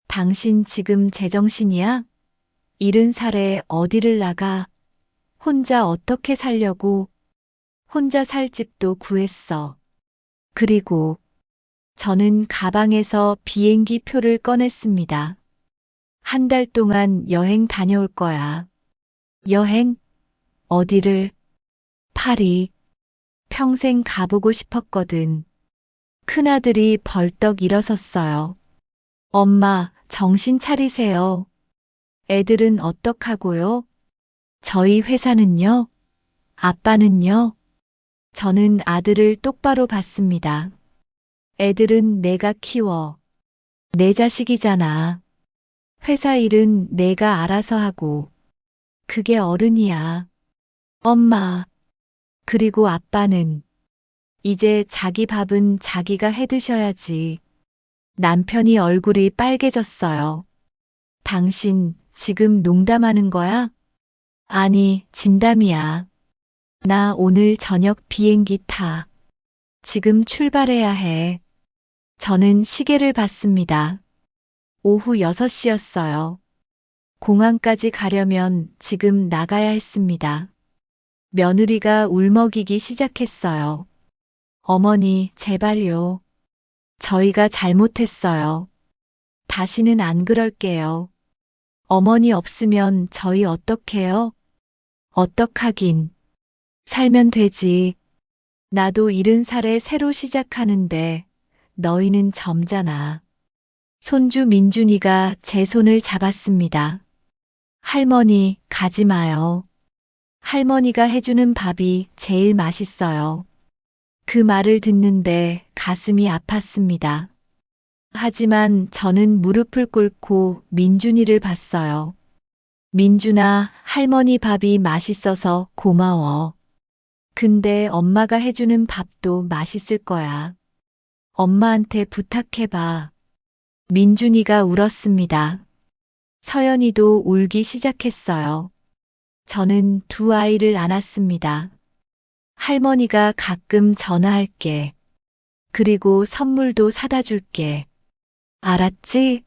당신 지금 제정신이야? 70살에 어디를 나가? 혼자 어떻게 살려고? 혼자 살 집도 구했어. 그리고 저는 가방에서 비행기 표를 꺼냈습니다. 한 달 동안 여행 다녀올 거야. 여행? 어디를? 파리. 평생 가보고 싶었거든. 큰아들이 벌떡 일어섰어요. 엄마, 정신 차리세요. 애들은 어떡하고요? 저희 회사는요? 아빠는요? 저는 아들을 똑바로 봤습니다. 애들은 내가 키워. 내 자식이잖아. 회사 일은 내가 알아서 하고. 그게 어른이야. 엄마. 그리고 아빠는 이제 자기 밥은 자기가 해 드셔야지. 남편이 얼굴이 빨개졌어요. 당신 지금 농담하는 거야? 아니, 진담이야. 나 오늘 저녁 비행기 타. 지금 출발해야 해. 저는 시계를 봤습니다. 오후 6시였어요. 공항까지 가려면 지금 나가야 했습니다. 며느리가 울먹이기 시작했어요. 어머니, 제발요. 저희가 잘못했어요. 다시는 안 그럴게요. 어머니 없으면 저희 어떡해요? 어떡하긴. 살면 되지. 나도 70살에 새로 시작하는데 너희는 젊잖아. 손주 민준이가 제 손을 잡았습니다. 할머니, 가지 마요. 할머니가 해주는 밥이 제일 맛있어요. 그 말을 듣는데 가슴이 아팠습니다. 하지만 저는 무릎을 꿇고 민준이를 봤어요. 민준아, 할머니 밥이 맛있어서 고마워. 근데 엄마가 해주는 밥도 맛있을 거야. 엄마한테 부탁해봐. 민준이가 울었습니다. 서연이도 울기 시작했어요. 저는 두 아이를 안았습니다. 할머니가 가끔 전화할게. 그리고 선물도 사다 줄게. 알았지?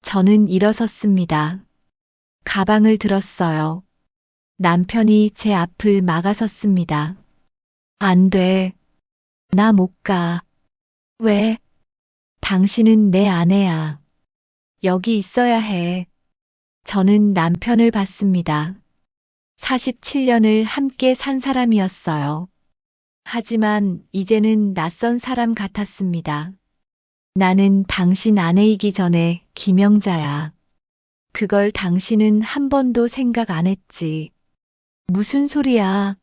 저는 일어섰습니다. 가방을 들었어요. 남편이 제 앞을 막아섰습니다. 안 돼. 나 못 가. 왜? 당신은 내 아내야. 여기 있어야 해. 저는 남편을 봤습니다. 47년을 함께 산 사람이었어요. 하지만 이제는 낯선 사람 같았습니다. 나는 당신 아내이기 전에 김영자야. 그걸 당신은 한 번도 생각 안 했지. 무슨 소리야?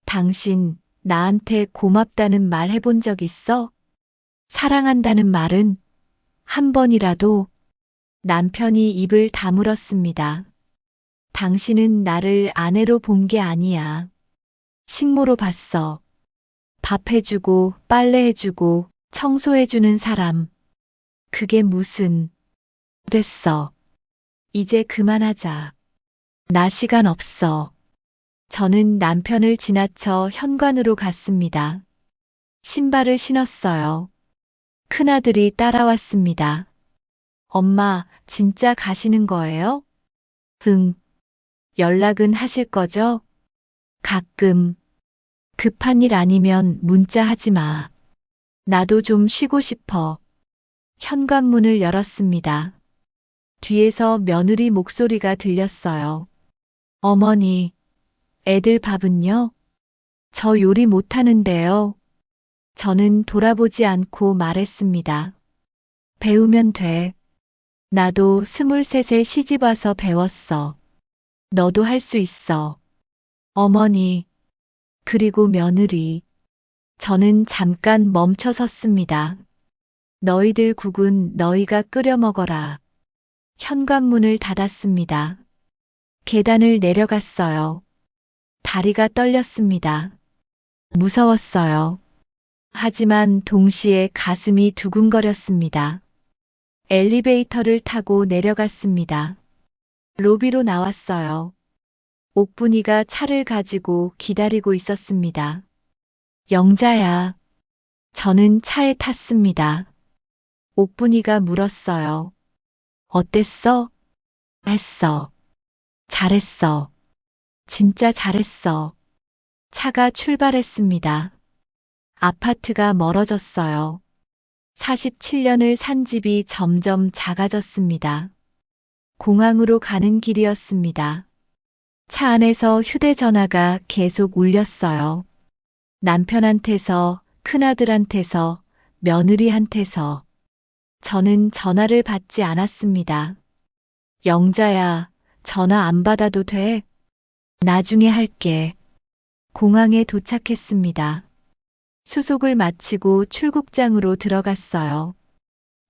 당신 나한테 고맙다는 말 해본 적 있어? 사랑한다는 말은 한 번이라도. 남편이 입을 다물었습니다. 당신은 나를 아내로 본 게 아니야. 식모로 봤어. 밥 해주고 빨래 해주고 청소해주는 사람. 그게 무슨. 됐어. 이제 그만하자. 나 시간 없어. 저는 남편을 지나쳐 현관으로 갔습니다. 신발을 신었어요. 큰아들이 따라왔습니다. 엄마, 진짜 가시는 거예요? 응. 연락은 하실 거죠? 가끔. 급한 일 아니면 문자 하지 마. 나도 좀 쉬고 싶어. 현관문을 열었습니다. 뒤에서 며느리 목소리가 들렸어요. 어머니, 애들 밥은요? 저 요리 못하는데요. 저는 돌아보지 않고 말했습니다. 배우면 돼. 나도 23에 시집 와서 배웠어. 너도 할 수 있어. 어머니, 그리고 며느리. 저는 잠깐 멈춰 섰습니다. 너희들 국은 너희가 끓여 먹어라. 현관문을 닫았습니다. 계단을 내려갔어요. 다리가 떨렸습니다. 무서웠어요. 하지만 동시에 가슴이 두근거렸습니다. 엘리베이터를 타고 내려갔습니다. 로비로 나왔어요. 옥분이가 차를 가지고 기다리고 있었습니다. 영자야. 저는 차에 탔습니다. 옥분이가 물었어요. 어땠어? 했어. 잘했어. 진짜 잘했어. 차가 출발했습니다. 아파트가 멀어졌어요. 47년을 산 집이 점점 작아졌습니다. 공항으로 가는 길이었습니다. 차 안에서 휴대전화가 계속 울렸어요. 남편한테서, 큰아들한테서, 며느리한테서. 저는 전화를 받지 않았습니다. 영자야, 전화 안 받아도 돼? 나중에 할게. 공항에 도착했습니다. 수속을 마치고 출국장으로 들어갔어요.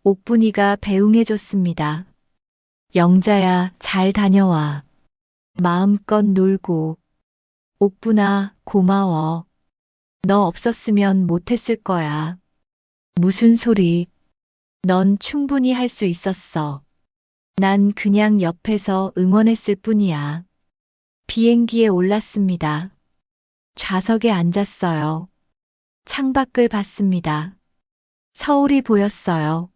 옥분이가 배웅해줬습니다. 영자야, 잘 다녀와. 마음껏 놀고. 옥분아, 고마워. 너 없었으면 못했을 거야. 무슨 소리. 넌 충분히 할 수 있었어. 난 그냥 옆에서 응원했을 뿐이야. 비행기에 올랐습니다. 좌석에 앉았어요. 창밖을 봤습니다. 서울이 보였어요.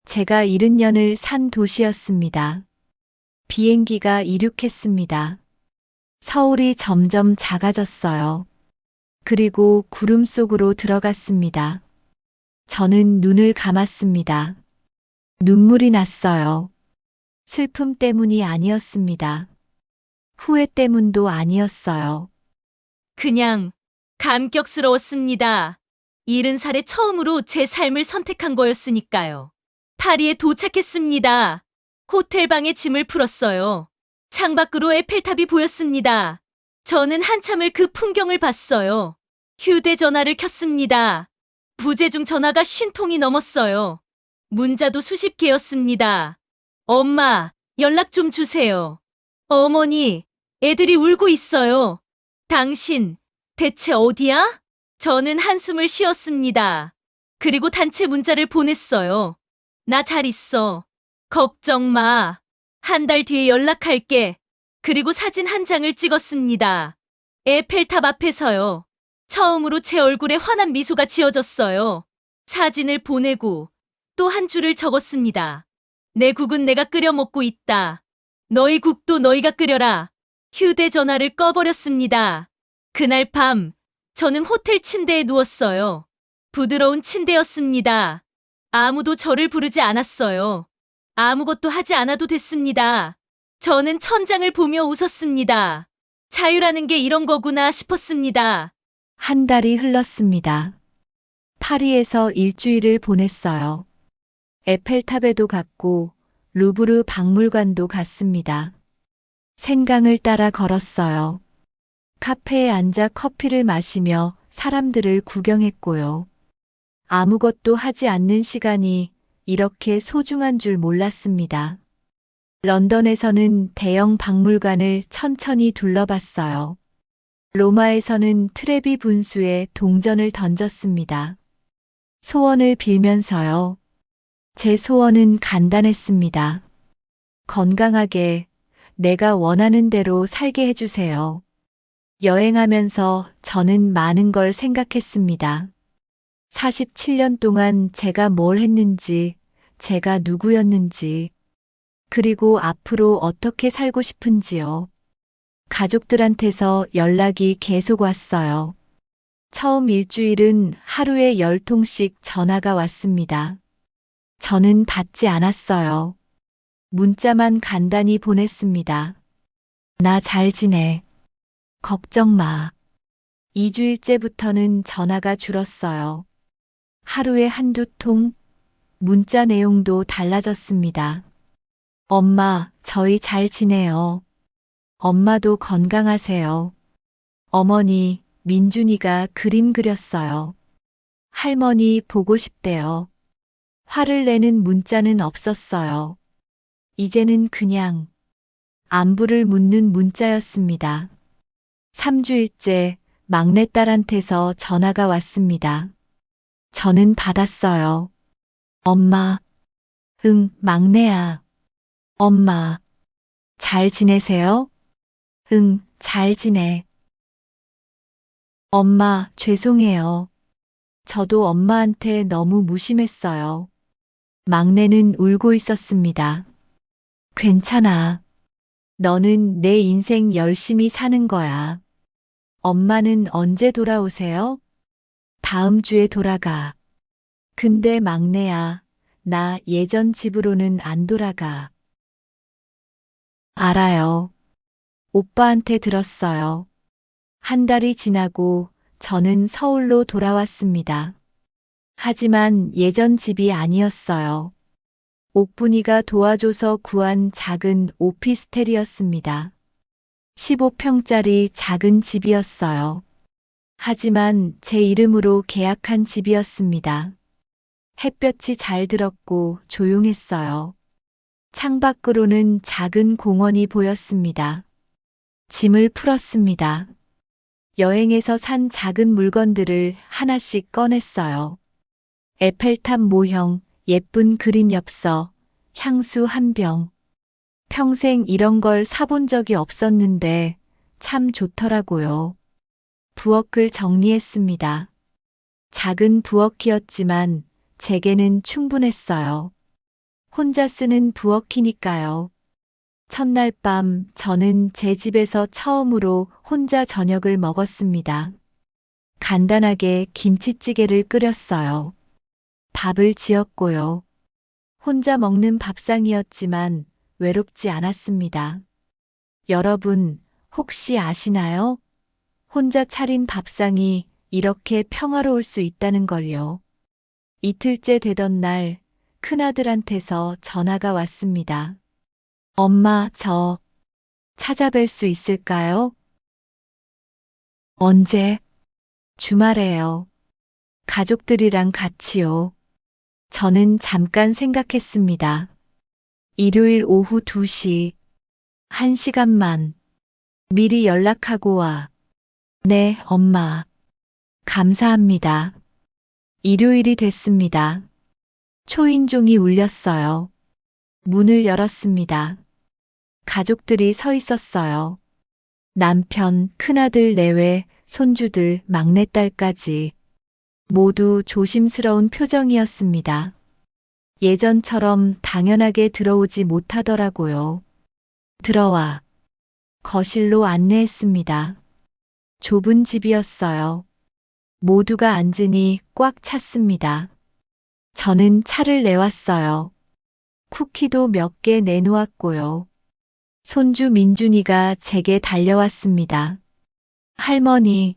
제가 70년을 산 도시였습니다. 비행기가 이륙했습니다. 서울이 점점 작아졌어요. 그리고 구름 속으로 들어갔습니다. 저는 눈을 감았습니다. 눈물이 났어요. 슬픔 때문이 아니었습니다. 후회 때문도 아니었어요. 그냥 감격스러웠습니다. 70살에 처음으로 제 삶을 선택한 거였으니까요. 파리에 도착했습니다. 호텔 방에 짐을 풀었어요. 창밖으로 에펠탑이 보였습니다. 저는 한참을 그 풍경을 봤어요. 휴대전화를 켰습니다. 부재중 전화가 50통이 넘었어요. 문자도 수십 개였습니다. 엄마, 연락 좀 주세요. 어머니, 애들이 울고 있어요. 당신, 대체 어디야? 저는 한숨을 쉬었습니다. 그리고 단체 문자를 보냈어요. 나 잘 있어. 걱정 마. 한 달 뒤에 연락할게. 그리고 사진 한 장을 찍었습니다. 에펠탑 앞에서요. 처음으로 제 얼굴에 환한 미소가 지어졌어요. 사진을 보내고 또 한 줄을 적었습니다. 내 국은 내가 끓여 먹고 있다. 너희 국도 너희가 끓여라. 휴대전화를 꺼버렸습니다. 그날 밤 저는 호텔 침대에 누웠어요. 부드러운 침대였습니다. 아무도 저를 부르지 않았어요. 아무것도 하지 않아도 됐습니다. 저는 천장을 보며 웃었습니다. 자유라는 게 이런 거구나 싶었습니다. 한 달이 흘렀습니다. 파리에서 일주일을 보냈어요. 에펠탑에도 갔고 루브르 박물관도 갔습니다. 센강을 따라 걸었어요. 카페에 앉아 커피를 마시며 사람들을 구경했고요. 아무것도 하지 않는 시간이 이렇게 소중한 줄 몰랐습니다. 런던에서는 대형 박물관을 천천히 둘러봤어요. 로마에서는 트레비 분수에 동전을 던졌습니다. 소원을 빌면서요. 제 소원은 간단했습니다. 건강하게 내가 원하는 대로 살게 해주세요. 여행하면서 저는 많은 걸 생각했습니다. 47년 동안 제가 뭘 했는지, 제가 누구였는지, 그리고 앞으로 어떻게 살고 싶은지요. 가족들한테서 연락이 계속 왔어요. 처음 일주일은 하루에 10통씩 전화가 왔습니다. 저는 받지 않았어요. 문자만 간단히 보냈습니다. 나 잘 지내. 걱정 마. 2주일째부터는 전화가 줄었어요. 하루에 한두 통, 문자 내용도 달라졌습니다. 엄마, 저희 잘 지내요. 엄마도 건강하세요. 어머니, 민준이가 그림 그렸어요. 할머니 보고 싶대요. 화를 내는 문자는 없었어요. 이제는 그냥 안부를 묻는 문자였습니다. 3주일째 막내딸한테서 전화가 왔습니다. 저는 받았어요. 엄마. 응, 막내야. 엄마. 잘 지내세요? 응, 잘 지내. 엄마, 죄송해요. 저도 엄마한테 너무 무심했어요. 막내는 울고 있었습니다. 괜찮아. 너는 내 인생 열심히 사는 거야. 엄마는 언제 돌아오세요? 다음 주에 돌아가. 근데 막내야, 나 예전 집으로는 안 돌아가. 알아요. 오빠한테 들었어요. 한 달이 지나고 저는 서울로 돌아왔습니다. 하지만 예전 집이 아니었어요. 옥분이가 도와줘서 구한 작은 오피스텔이었습니다. 15평짜리 작은 집이었어요. 하지만 제 이름으로 계약한 집이었습니다. 햇볕이 잘 들었고 조용했어요. 창밖으로는 작은 공원이 보였습니다. 짐을 풀었습니다. 여행에서 산 작은 물건들을 하나씩 꺼냈어요. 에펠탑 모형, 예쁜 그림 엽서, 향수 한 병. 평생 이런 걸 사본 적이 없었는데 참 좋더라고요. 부엌을 정리했습니다. 작은 부엌이었지만 제게는 충분했어요. 혼자 쓰는 부엌이니까요. 첫날 밤 저는 제 집에서 처음으로 혼자 저녁을 먹었습니다. 간단하게 김치찌개를 끓였어요. 밥을 지었고요. 혼자 먹는 밥상이었지만 외롭지 않았습니다. 여러분, 혹시 아시나요? 혼자 차린 밥상이 이렇게 평화로울 수 있다는 걸요. 이틀째 되던 날, 큰아들한테서 전화가 왔습니다. 엄마, 저 찾아뵐 수 있을까요? 언제? 주말에요. 가족들이랑 같이요. 저는 잠깐 생각했습니다. 일요일 오후 2시, 1시간만. 미리 연락하고 와. 네, 엄마. 감사합니다. 일요일이 됐습니다. 초인종이 울렸어요. 문을 열었습니다. 가족들이 서 있었어요. 남편, 큰아들 내외, 손주들, 막내딸까지. 모두 조심스러운 표정이었습니다. 예전처럼 당연하게 들어오지 못하더라고요. 들어와. 거실로 안내했습니다. 좁은 집이었어요. 모두가 앉으니 꽉 찼습니다. 저는 차를 내왔어요. 쿠키도 몇 개 내놓았고요. 손주 민준이가 제게 달려왔습니다. 할머니,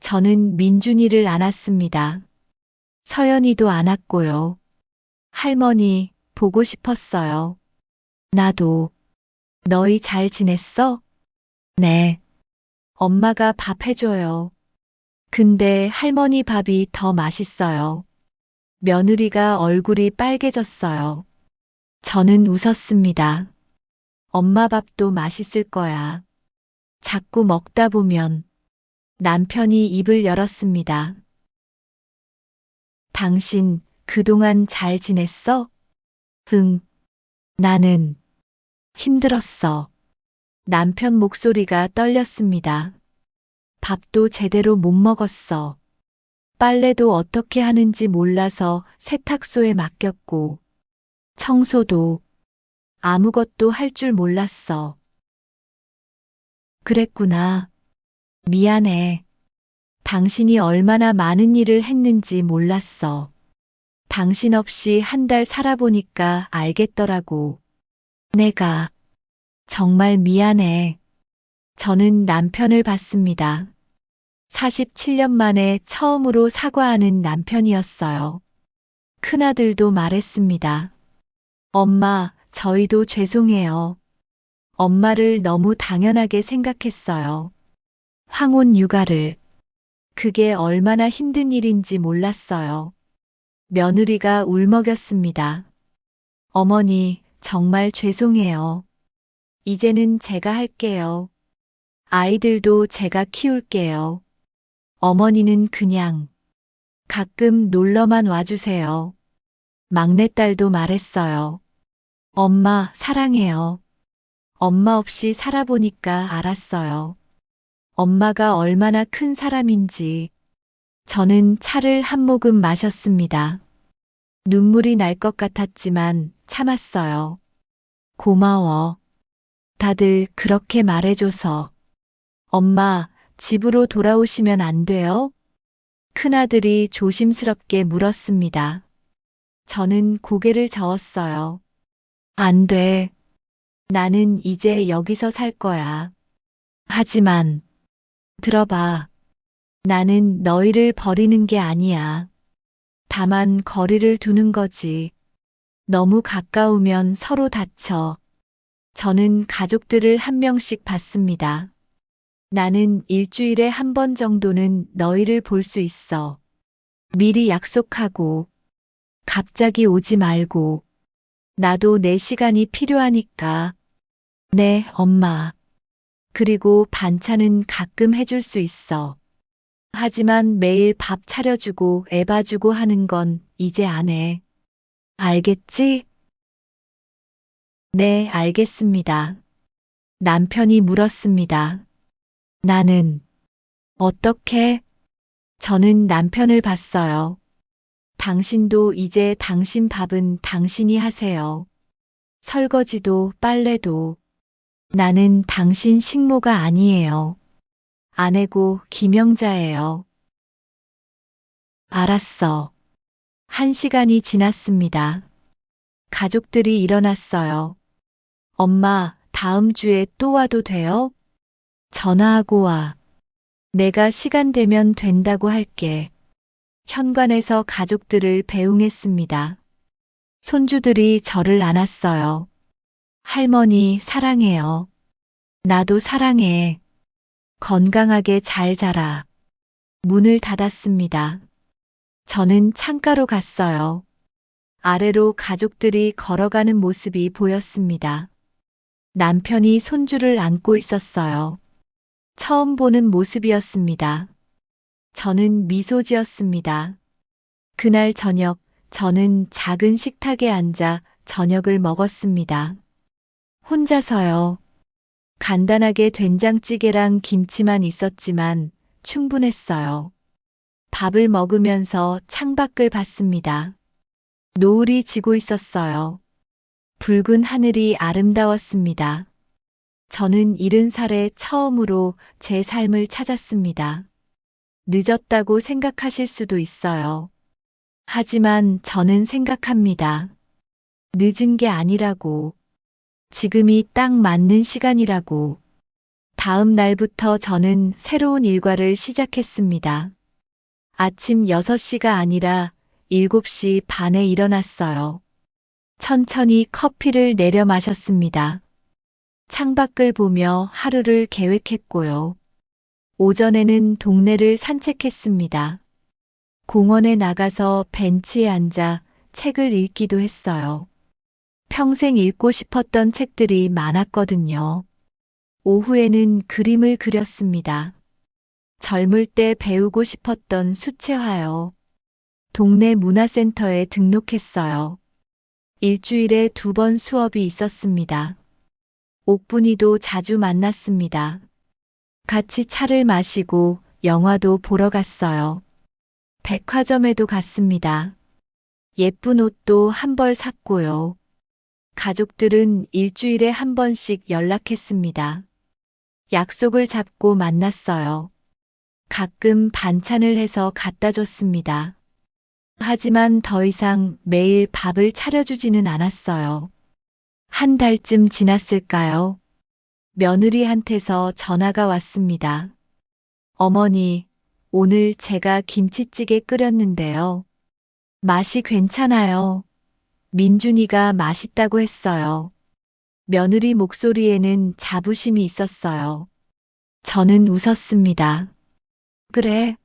저는 민준이를 안았습니다. 서연이도 안았고요. 할머니, 보고 싶었어요. 나도. 너희 잘 지냈어? 네. 엄마가 밥 해줘요. 근데 할머니 밥이 더 맛있어요. 며느리가 얼굴이 빨개졌어요. 저는 웃었습니다. 엄마 밥도 맛있을 거야. 자꾸 먹다 보면 남편이 입을 열었습니다. 당신 그동안 잘 지냈어? 응. 나는 힘들었어. 남편 목소리가 떨렸습니다. 밥도 제대로 못 먹었어. 빨래도 어떻게 하는지 몰라서 세탁소에 맡겼고, 청소도 아무것도 할 줄 몰랐어. 그랬구나. 미안해. 당신이 얼마나 많은 일을 했는지 몰랐어. 당신 없이 한 달 살아보니까 알겠더라고. 내가 정말 미안해. 저는 남편을 봤습니다. 47년 만에 처음으로 사과하는 남편이었어요. 큰아들도 말했습니다. 엄마, 저희도 죄송해요. 엄마를 너무 당연하게 생각했어요. 황혼 육아를. 그게 얼마나 힘든 일인지 몰랐어요. 며느리가 울먹였습니다. 어머니, 정말 죄송해요. 이제는 제가 할게요. 아이들도 제가 키울게요. 어머니는 그냥 가끔 놀러만 와주세요. 막내딸도 말했어요. 엄마, 사랑해요. 엄마 없이 살아보니까 알았어요. 엄마가 얼마나 큰 사람인지. 저는 차를 한 모금 마셨습니다. 눈물이 날 것 같았지만 참았어요. 고마워. 다들 그렇게 말해줘서. 엄마, 집으로 돌아오시면 안 돼요? 큰아들이 조심스럽게 물었습니다. 저는 고개를 저었어요. 안 돼. 나는 이제 여기서 살 거야. 하지만, 들어봐. 나는 너희를 버리는 게 아니야. 다만 거리를 두는 거지. 너무 가까우면 서로 다쳐. 저는 가족들을 한 명씩 봤습니다. 나는 일주일에 한 번 정도는 너희를 볼 수 있어. 미리 약속하고, 갑자기 오지 말고, 나도 내 시간이 필요하니까. 네, 엄마. 그리고 반찬은 가끔 해줄 수 있어. 하지만 매일 밥 차려주고 애 봐주고 하는 건 이제 안 해. 알겠지? 네, 알겠습니다. 남편이 물었습니다. 나는 어떻게? 저는 남편을 봤어요. 당신도 이제 당신 밥은 당신이 하세요. 설거지도 빨래도. 나는 당신 식모가 아니에요. 아내고 김영자예요. 알았어. 1시간이 지났습니다. 가족들이 일어났어요. 엄마, 다음 주에 또 와도 돼요? 전화하고 와. 내가 시간 되면 된다고 할게. 현관에서 가족들을 배웅했습니다. 손주들이 저를 안았어요. 할머니 사랑해요. 나도 사랑해. 건강하게 잘 자라. 문을 닫았습니다. 저는 창가로 갔어요. 아래로 가족들이 걸어가는 모습이 보였습니다. 남편이 손주를 안고 있었어요. 처음 보는 모습이었습니다. 저는 미소 지었습니다. 그날 저녁, 저는 작은 식탁에 앉아 저녁을 먹었습니다. 혼자서요. 간단하게 된장찌개랑 김치만 있었지만 충분했어요. 밥을 먹으면서 창밖을 봤습니다. 노을이 지고 있었어요. 붉은 하늘이 아름다웠습니다. 저는 70살에 처음으로 제 삶을 찾았습니다. 늦었다고 생각하실 수도 있어요. 하지만 저는 생각합니다. 늦은 게 아니라고. 지금이 딱 맞는 시간이라고. 다음 날부터 저는 새로운 일과를 시작했습니다. 아침 6시가 아니라 7시 반에 일어났어요. 천천히 커피를 내려 마셨습니다. 창밖을 보며 하루를 계획했고요. 오전에는 동네를 산책했습니다. 공원에 나가서 벤치에 앉아 책을 읽기도 했어요. 평생 읽고 싶었던 책들이 많았거든요. 오후에는 그림을 그렸습니다. 젊을 때 배우고 싶었던 수채화요. 동네 문화센터에 등록했어요. 일주일에 2번 수업이 있었습니다. 옥분이도 자주 만났습니다. 같이 차를 마시고 영화도 보러 갔어요. 백화점에도 갔습니다. 예쁜 옷도 한 벌 샀고요. 가족들은 일주일에 한 번씩 연락했습니다. 약속을 잡고 만났어요. 가끔 반찬을 해서 갖다 줬습니다. 하지만 더 이상 매일 밥을 차려주지는 않았어요. 한 달쯤 지났을까요? 며느리한테서 전화가 왔습니다. 어머니, 오늘 제가 김치찌개 끓였는데요. 맛이 괜찮아요. 민준이가 맛있다고 했어요. 며느리 목소리에는 자부심이 있었어요. 저는 웃었습니다. 그래,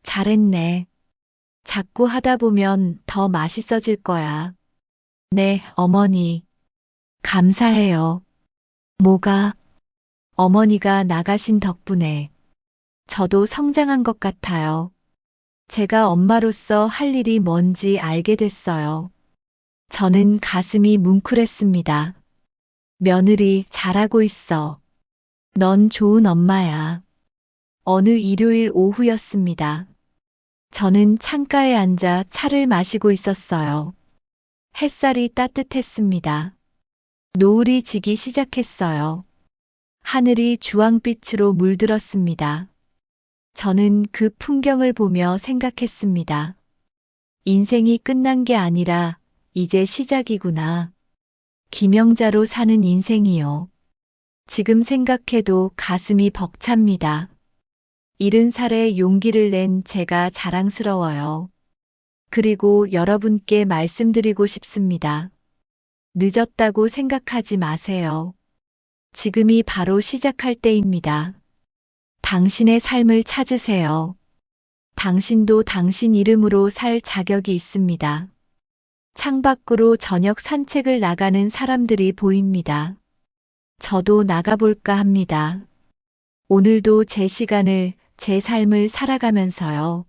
잘했네. 자꾸 하다 보면 더 맛있어질 거야. 네, 어머니. 감사해요. 뭐가? 어머니가 나가신 덕분에 저도 성장한 것 같아요. 제가 엄마로서 할 일이 뭔지 알게 됐어요. 저는 가슴이 뭉클했습니다. 며느리 잘하고 있어. 넌 좋은 엄마야. 어느 일요일 오후였습니다. 저는 창가에 앉아 차를 마시고 있었어요. 햇살이 따뜻했습니다. 노을이 지기 시작했어요. 하늘이 주황빛으로 물들었습니다. 저는 그 풍경을 보며 생각했습니다. 인생이 끝난 게 아니라 이제 시작이구나. 김영자로 사는 인생이요. 지금 생각해도 가슴이 벅찹니다. 70살에 용기를 낸 제가 자랑스러워요. 그리고 여러분께 말씀드리고 싶습니다. 늦었다고 생각하지 마세요. 지금이 바로 시작할 때입니다. 당신의 삶을 찾으세요. 당신도 당신 이름으로 살 자격이 있습니다. 창밖으로 저녁 산책을 나가는 사람들이 보입니다. 저도 나가볼까 합니다. 오늘도 제 시간을, 제 삶을 살아가면서요.